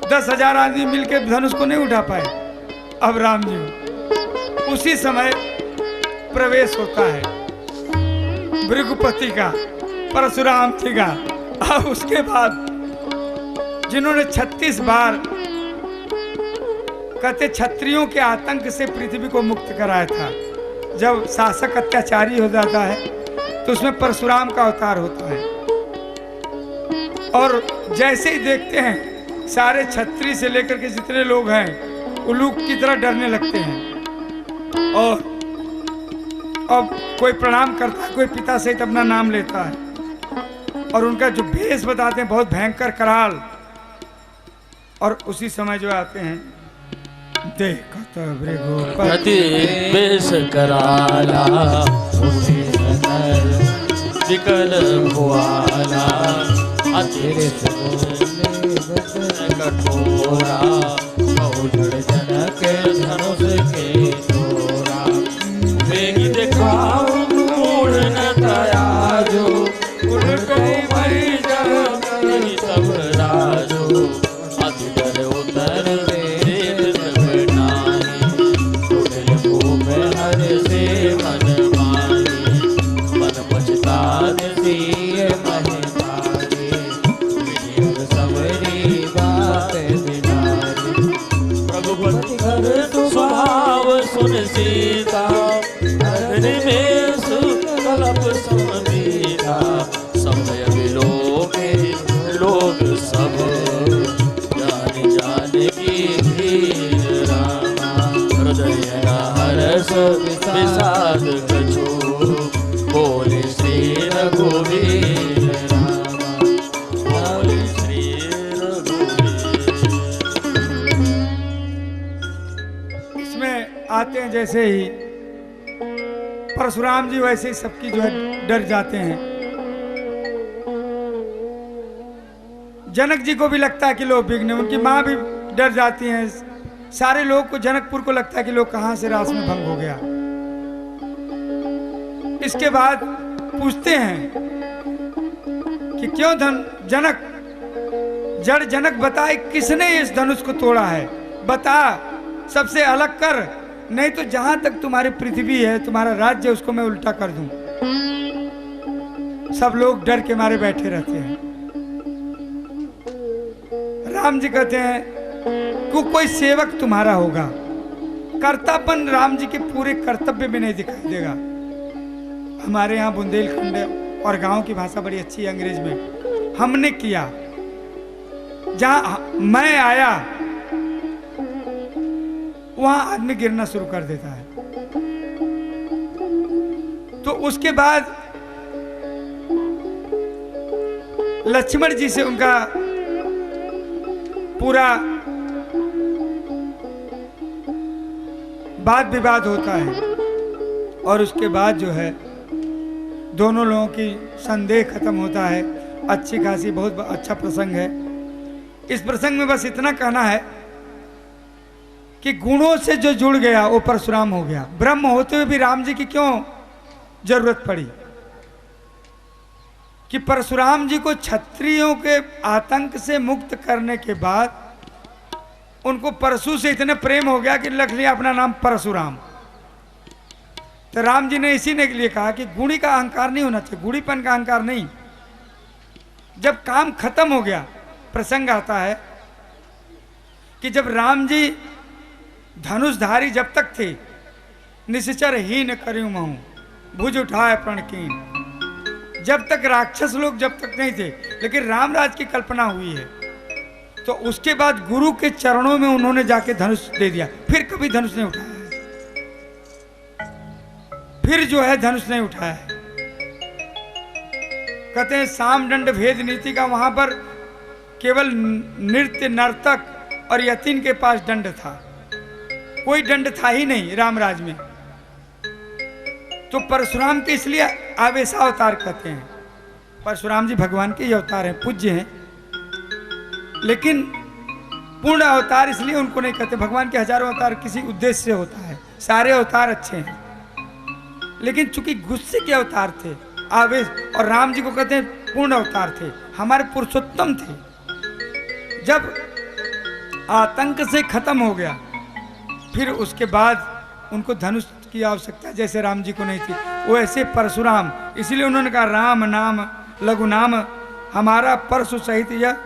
10,000 आदमी मिलकर धनुष को नहीं उठा पाए। अब राम जी उसी समय प्रवेश होता है भृगुपति का, परशुराम जी का। अब उसके बाद जिन्होंने 36 बार कहते क्षत्रियों के आतंक से पृथ्वी को मुक्त कराया था। जब शासक अत्याचारी हो जाता है तो उसमें परशुराम का अवतार होता है। और जैसे ही देखते हैं सारे क्षत्रिय से लेकर के जितने लोग हैं उल्लू की तरह डरने लगते हैं। और अब कोई प्रणाम करता है, कोई पिता सहित अपना नाम लेता है, और उनका जो भेष बताते हैं बहुत भयंकर कराल। और उसी समय जो आते हैं देखत भृगुपति गति बेस कराला उसे नर विकल भुआला अतिरिक्त कठोरा बहुजड़ जनक धनुष के तोरा वेगी दिखाओ मूढ़ न तयाजो उल्टई मई जगई सब राजो अतिकर उतर वेद सब नाई उठल भूप हर से मन मानी मन पछतान सिय महतारी विजय सवरी बात दिनारी प्रभुपति घर स्वभाव सुन सीता में सुकल्प समबीता समय विलोके लोग सब जान जान की भीड़ रामा हृदय हर्ष विषाद कछु बोले श्री रघुवीर रामा बोले श्री रघुवीर। इसमें आते हैं जैसे ही परशुराम जी वैसे ही सबकी जो है डर जाते हैं। जनक जी को भी लगता है कि लोग बिगने, उनकी माँ भी डर जाती हैं। सारे लोग को जनकपुर को लगता है कि लोग कहां से रास में भंग हो गया। इसके बाद पूछते हैं कि क्यों जड़ जनक बताए किसने इस धनुष को तोड़ा है, बता सबसे अलग कर, नहीं तो जहां तक तुम्हारी पृथ्वी है तुम्हारा राज्य उसको मैं उल्टा कर दूं। सब लोग डर के मारे बैठे रहते हैं। राम जी कहते हैं कि कोई सेवक तुम्हारा होगा, कर्तापन राम जी के पूरे कर्तव्य में नहीं दिखाई देगा। हमारे यहाँ बुंदेलखंड और गांव की भाषा बड़ी अच्छी है अंग्रेज में। हमने किया, जहां मैं आया वहां आदमी गिरना शुरू कर देता है। तो उसके बाद लक्ष्मण जी से उनका पूरा वाद विवाद होता है और उसके बाद जो है दोनों लोगों की संदेह खत्म होता है। अच्छी खासी बहुत अच्छा प्रसंग है। इस प्रसंग में बस इतना कहना है कि गुणों से जो जुड़ गया वो परशुराम हो गया। ब्रह्म होते हुए भी राम जी की क्यों जरूरत पड़ी कि परशुराम जी को क्षत्रियों के आतंक से मुक्त करने के बाद उनको परशु से इतना प्रेम हो गया कि रख लिया अपना नाम परशुराम। तो राम जी ने इसी ने के लिए कहा कि गुणी का अहंकार नहीं होना चाहिए, गुणीपन का अहंकार नहीं। जब काम खत्म हो गया, प्रसंग आता है कि जब राम जी धनुषधारी जब तक थे, निश्चर हीन करूं महूं भुज उठाए प्रण कीन। जब तक राक्षस लोग जब तक नहीं थे, लेकिन रामराज की कल्पना हुई है, तो उसके बाद गुरु के चरणों में उन्होंने जाके धनुष दे दिया। फिर कभी धनुष नहीं उठाया, फिर जो है धनुष नहीं उठाया है। कहते हैं सामदंड भेद नीति का वहां पर केवल नृत्य नर्तक और यतीन के पास दंड था, कोई दंड था ही नहीं रामराज में। तो परशुराम के इसलिए आवेशावतार कहते हैं। परशुराम जी भगवान के ही अवतार हैं, पूज्य हैं, लेकिन पूर्ण अवतार इसलिए उनको नहीं कहते। भगवान के हजारों अवतार किसी उद्देश्य से होता है, सारे अवतार अच्छे हैं, लेकिन चूंकि गुस्से के अवतार थे, आवेश, और राम जी को कहते हैं पूर्ण अवतार थे, हमारे पुरुषोत्तम थे। जब आतंक से खत्म हो गया, फिर उसके बाद उनको धनुष की आवश्यकता जैसे राम जी को नहीं थी, वो ऐसे परशुराम, इसलिए उन्होंने कहा राम नाम लघु नाम हमारा परशु सहित यह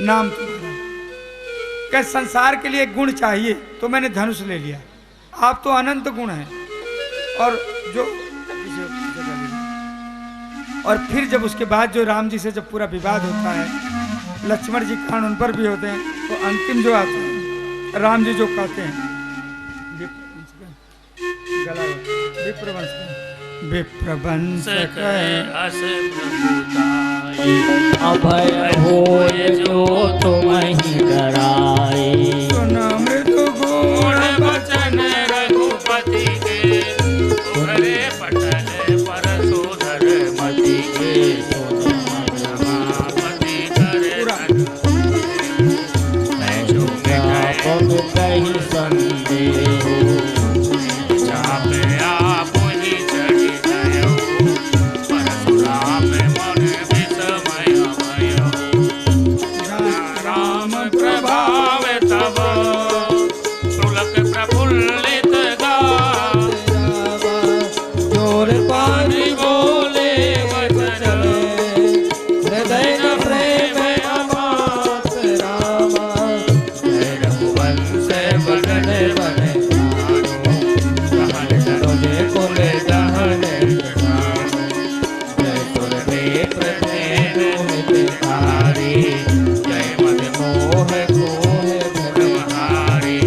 नाम तुम्हारा। क्या संसार के लिए गुण चाहिए तो मैंने धनुष ले लिया। आप तो अनंत गुण हैं। और फिर जब उसके बाद जो राम जी से जब पूरा विवाद होता है, लक्ष्मण जी कान उन पर भी होते हैं, तो अंतिम जो आता है राम जी जो कहते हैं विप्रवंश अभय होय जो तुम ही डराए। प्रभाव तब पुलक प्रफुल्लित गात जोर पानी बोले वचन हृदय न प्रेम अमात रामा जय रघुवंश बनने बने कहन तुझे कुल दहन जय तुर नेत्र धारी जय मद मोह कोह भरमहारी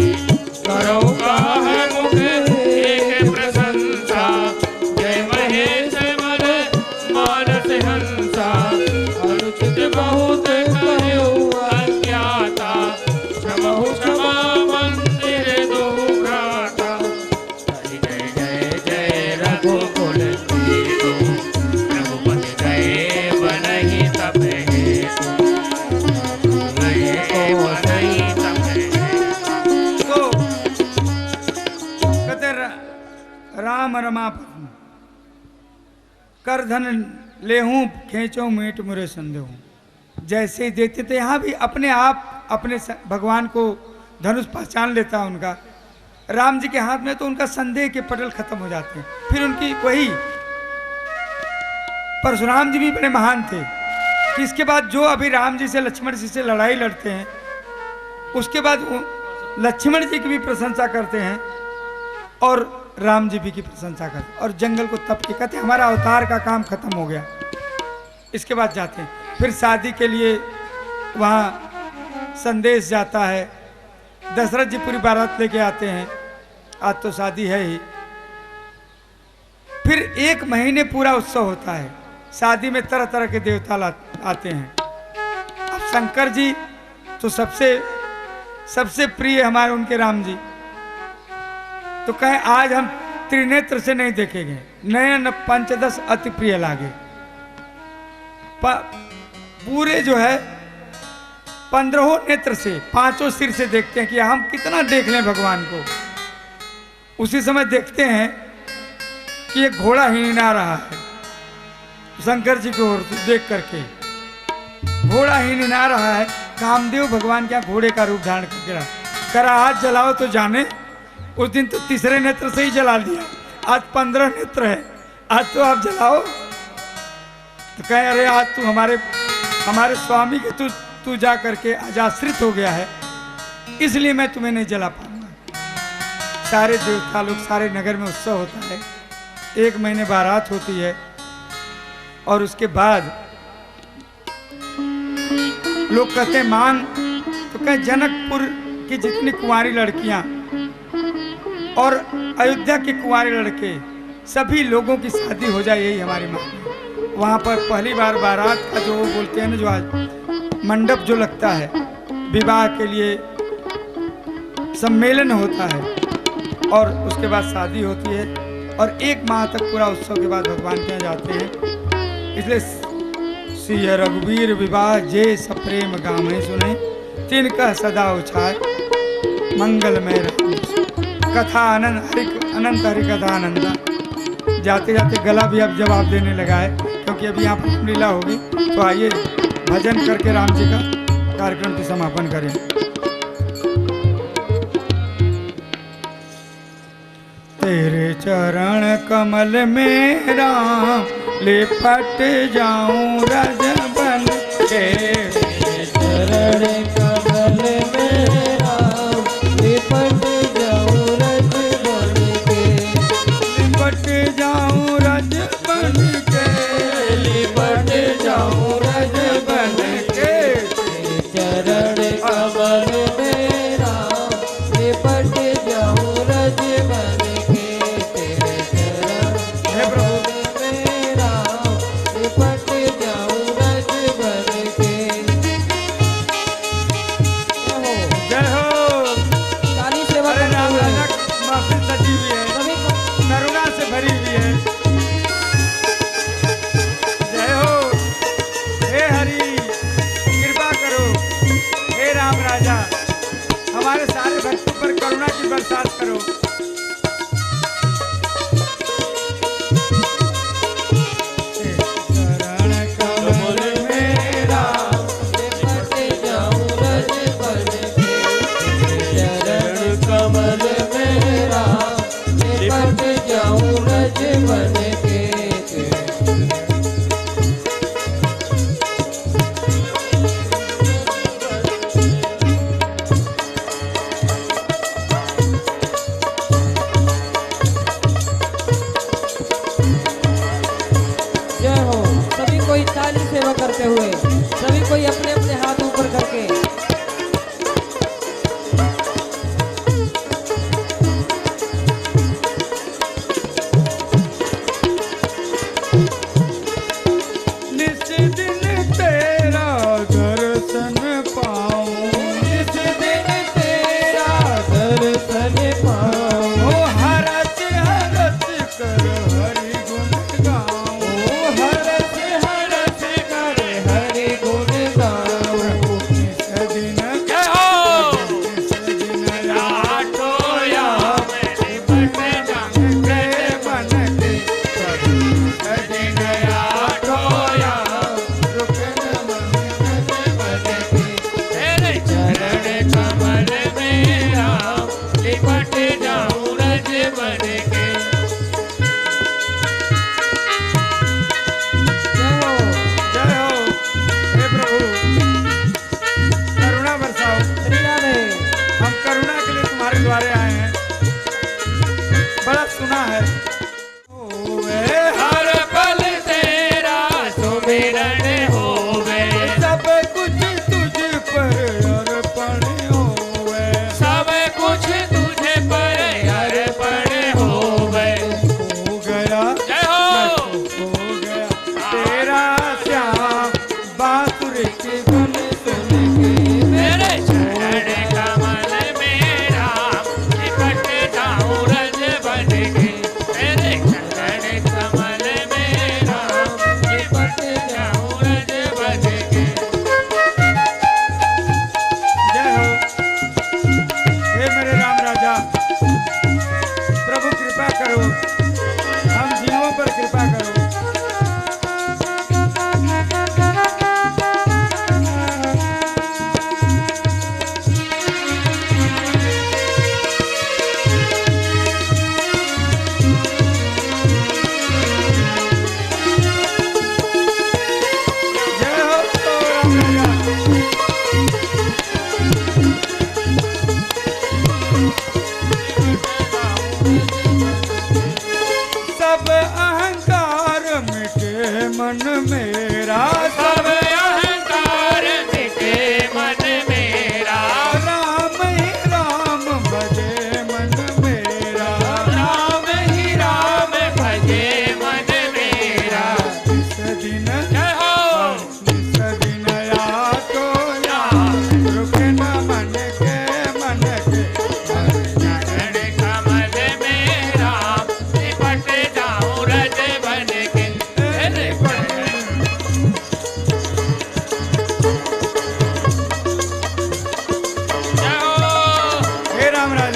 करो काह मुख एक प्रशंसा जय महेश मन मानस हंसा अनुचित बहुत कहो अज्ञाता क्षमहु क्षमा मंदिर दुभ्राता जय जय जय रघुकुल तीर्थ रघुपति गए बनहि तब हेतु गए बनहि तब हेतु। तो कहते राम रमापति कर धन लेहूं खींचो मीट मुरे संदेहूं। जैसे ही देखते थे यहाँ भी अपने आप अपने भगवान को धनुष पहचान लेता उनका। राम जी के हाथ में तो उनका संदेह के पटल खत्म हो जाते हैं। फिर उनकी वही परशुराम जी भी बड़े महान थे कि इसके बाद जो अभी राम जी से लक्ष्मण जी से लड़ाई लड़ते हैं उसके बाद वो लक्ष्मण जी की भी प्रशंसा करते हैं और राम जी भी की प्रशंसा करते हैं और जंगल को तप के कहते हैं हमारा अवतार का काम खत्म हो गया। इसके बाद जाते हैं फिर शादी के लिए वहाँ संदेश जाता है। दशरथ जी पूरी बारात लेके आते हैं। आज तो शादी है ही। फिर 1 महीने पूरा उत्सव होता है। शादी में तरह तरह के देवता आते हैं। अब शंकर जी तो सबसे प्रिय हमारे उनके राम जी तो कहें आज हम त्रिनेत्र से नहीं देखेंगे, नयन पंचदश अति प्रिय लागे। पूरे जो है 15 नेत्र से 5 सिर से देखते हैं कि हम कितना देख लें भगवान को। उसी समय देखते हैं कि एक घोड़ा हिना रहा है। शंकर जी को देख करके घोड़ा हिना रहा है। कामदेव भगवान क्या घोड़े का रूप धारण करके रहा। करा हाथ जलाओ तो जाने। उस दिन तो तीसरे नेत्र से ही जला दिया, आज 15 नेत्र है, आज तो आप जलाओ। तो कहे अरे आज तू हमारे स्वामी के तू जा करके आज आश्रित हो गया है, इसलिए मैं तुम्हें नहीं जला पाऊंगा। सारे देवता लोग सारे नगर में उत्सव होता है। 1 महीने बारात होती है और उसके बाद लोग कहते हैं मांग। तो कहे जनकपुर की जितनी कुंवारी लड़कियां और अयोध्या के कुंवारे लड़के सभी लोगों की शादी हो जाए, यही हमारी मांग है। वहाँ पर पहली बार बारात का जो बोलते हैं ना, जो आज मंडप जो लगता है विवाह के लिए सम्मेलन होता है और उसके बाद शादी होती है और 1 माह तक पूरा उत्सव के बाद भगवान के यहाँ जाते हैं। इसलिए सिय रघुवीर विवाह जे सप्रेम गामे सुने तिनका सदा उछाए मंगलमय राम कथा अनंत हरि कथा आनंदा। जाते जाते गला भी अब जवाब देने लगा है क्योंकि अभी यहाँ पर लीला होगी। तो आइए भजन करके राम जी का कार्यक्रम की समापन करें। तेरे चरण कमल में राम लिपट जाऊं रज बन के। चरण कमल में राम लिपट जाऊं रज बन के। लिपट जाऊं रज बन के। लिपट जाऊं रज बन के। चरण कमल में राम लिपट जाऊं रज बन के। तेरे चरण हे प्रभु में राम लिपट जाऊं रज बन के। जय हो। ताली सेवा अरे करते राम हुए राजा महफिल सजी हुई है, सभी को करुणा से भरी हुई है। जय हो। हे हरि कृपा करो। हे राम राजा हमारे सारे भक्तों पर करुणा की बरसात करो। चरण कमल में राम लिपट जाऊं रज बन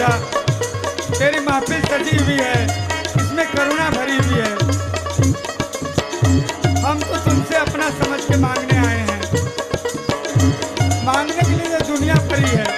राजा, तेरी महफिल सजी हुई है, इसमें करुणा भरी हुई है। हम तो तुमसे अपना समझ के मांगने आए हैं, मांगने के लिए दुनिया पड़ी है।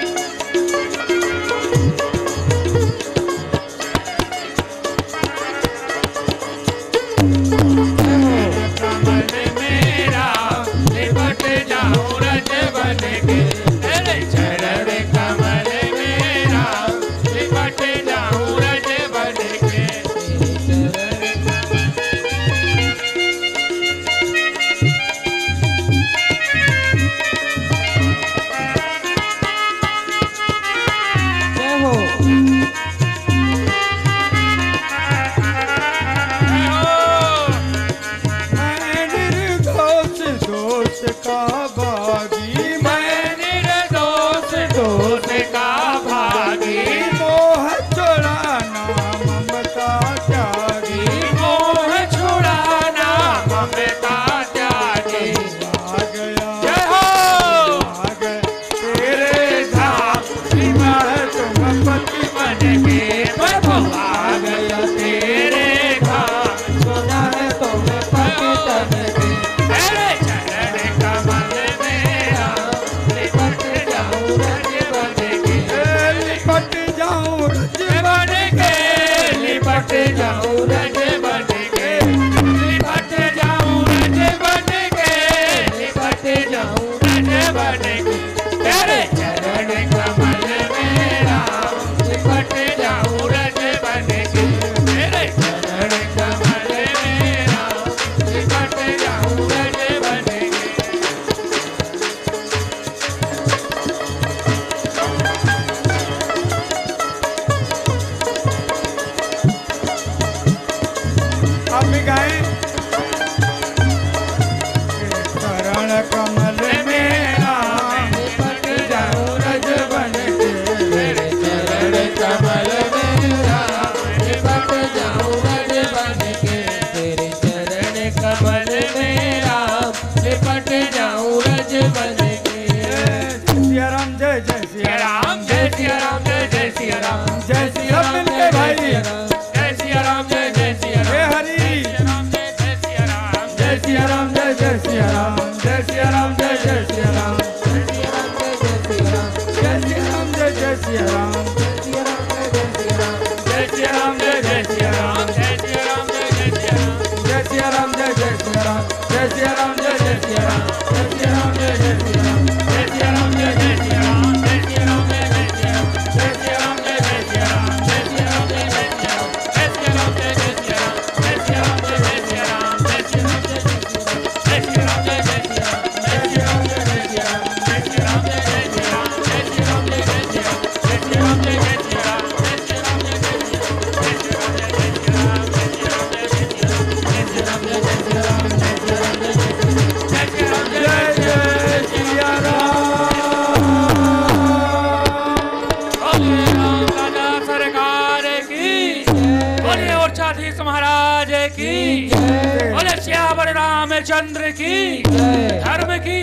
चंद्र की धर्म की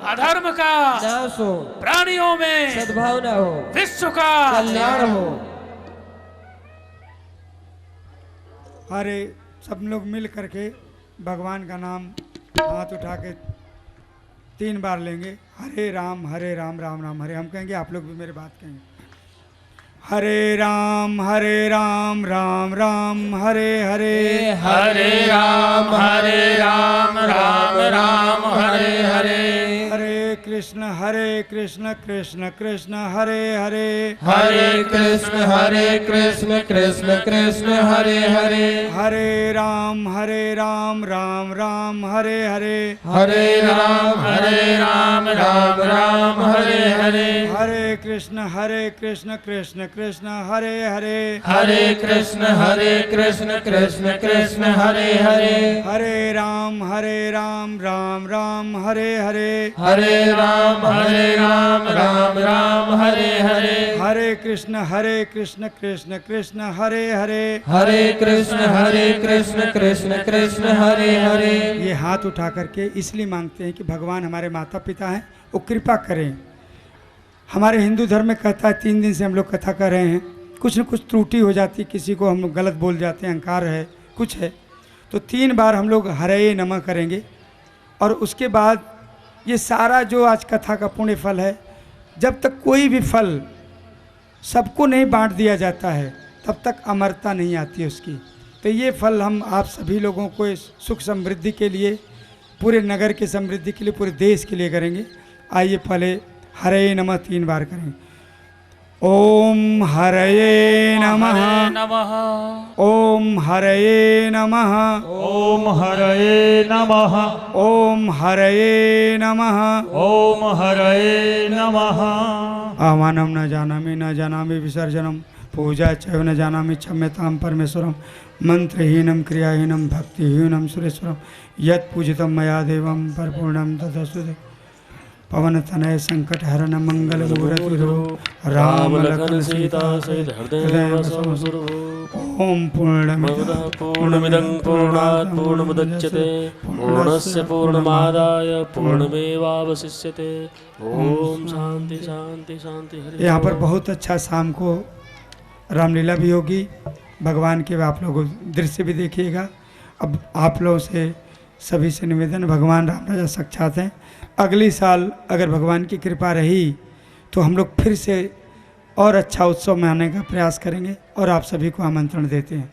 अधर्म का नाश हो, प्राणियों में सद्भावना हो, विश्व का कल्याण हो। अरे सब लोग मिल करके भगवान का नाम हाथ उठा के 3 बार लेंगे। हरे राम राम राम हरे। हम कहेंगे, आप लोग भी मेरे बात कहेंगे। हरे राम राम राम हरे हरे। हरे राम राम राम हरे हरे। हरे कृष्ण कृष्ण कृष्ण हरे हरे। हरे कृष्ण कृष्ण कृष्ण हरे हरे। हरे राम राम राम हरे हरे। हरे राम राम हरे हरे। हरे कृष्ण कृष्ण कृष्ण हरे हरे। हरे कृष्ण कृष्ण कृष्ण हरे हरे। हरे राम राम राम हरे हरे। हरे राम राम हरे हरे। हरे कृष्ण कृष्ण कृष्ण हरे हरे। हरे कृष्ण कृष्ण हरे हरे। ये हाथ उठा करके इसलिए मांगते हैं कि भगवान हमारे माता पिता हैं, वो कृपा करें। हमारे हिंदू धर्म में कहता है 3 दिन से हम लोग कथा कर रहे हैं, कुछ न कुछ त्रुटि हो जाती, किसी को हम लोग गलत बोल जाते हैं, अहंकार है, कुछ है, तो 3 बार हम लोग हरे नमः करेंगे। और उसके बाद ये सारा जो आज कथा का पुण्य फल है, जब तक कोई भी फल सबको नहीं बांट दिया जाता है तब तक अमरता नहीं आती है उसकी। तो ये फल हम आप सभी लोगों को सुख समृद्धि के लिए, पूरे नगर की समृद्धि के लिए, पूरे देश के लिए करेंगे। आइए पहले हरे नमः 3 बार करेंगे। ओम हरये नमः, नमः ओम हरये नमः, ओम हरये नमः, ओम हरये नमः, ओम हरये नमः। आह्वानं न जानामि विसर्जनं पूजा चैव न जानामि क्षम्यतां परमेश्वरं मंत्रहीनं क्रियाहीनं भक्तिहीनं सुरेश्वरं यत् पूजितं मया देवं परिपूर्णं तदस्तु ते। पवनतनय संकटहरण मंगल मूर्तिरो राम लखन सीता सहित हृदय वसो सुरो। ओम पूर्णमिदं पूर्णात् पूर्णमुदच्यते पूर्णस्य पूर्णमादाय पूर्णमेवावशिष्यते। ओम शांति शांति शांति। हरि यहाँ पर बहुत अच्छा शाम को रामलीला भी होगी, भगवान के आप लोग दृश्य भी देखिएगा। अब आप लोगों से सभी से निवेदन, भगवान राम राजा साक्षात हैं। अगली साल अगर भगवान की कृपा रही तो हम लोग फिर से और अच्छा उत्सव मनाने का प्रयास करेंगे और आप सभी को आमंत्रण देते हैं।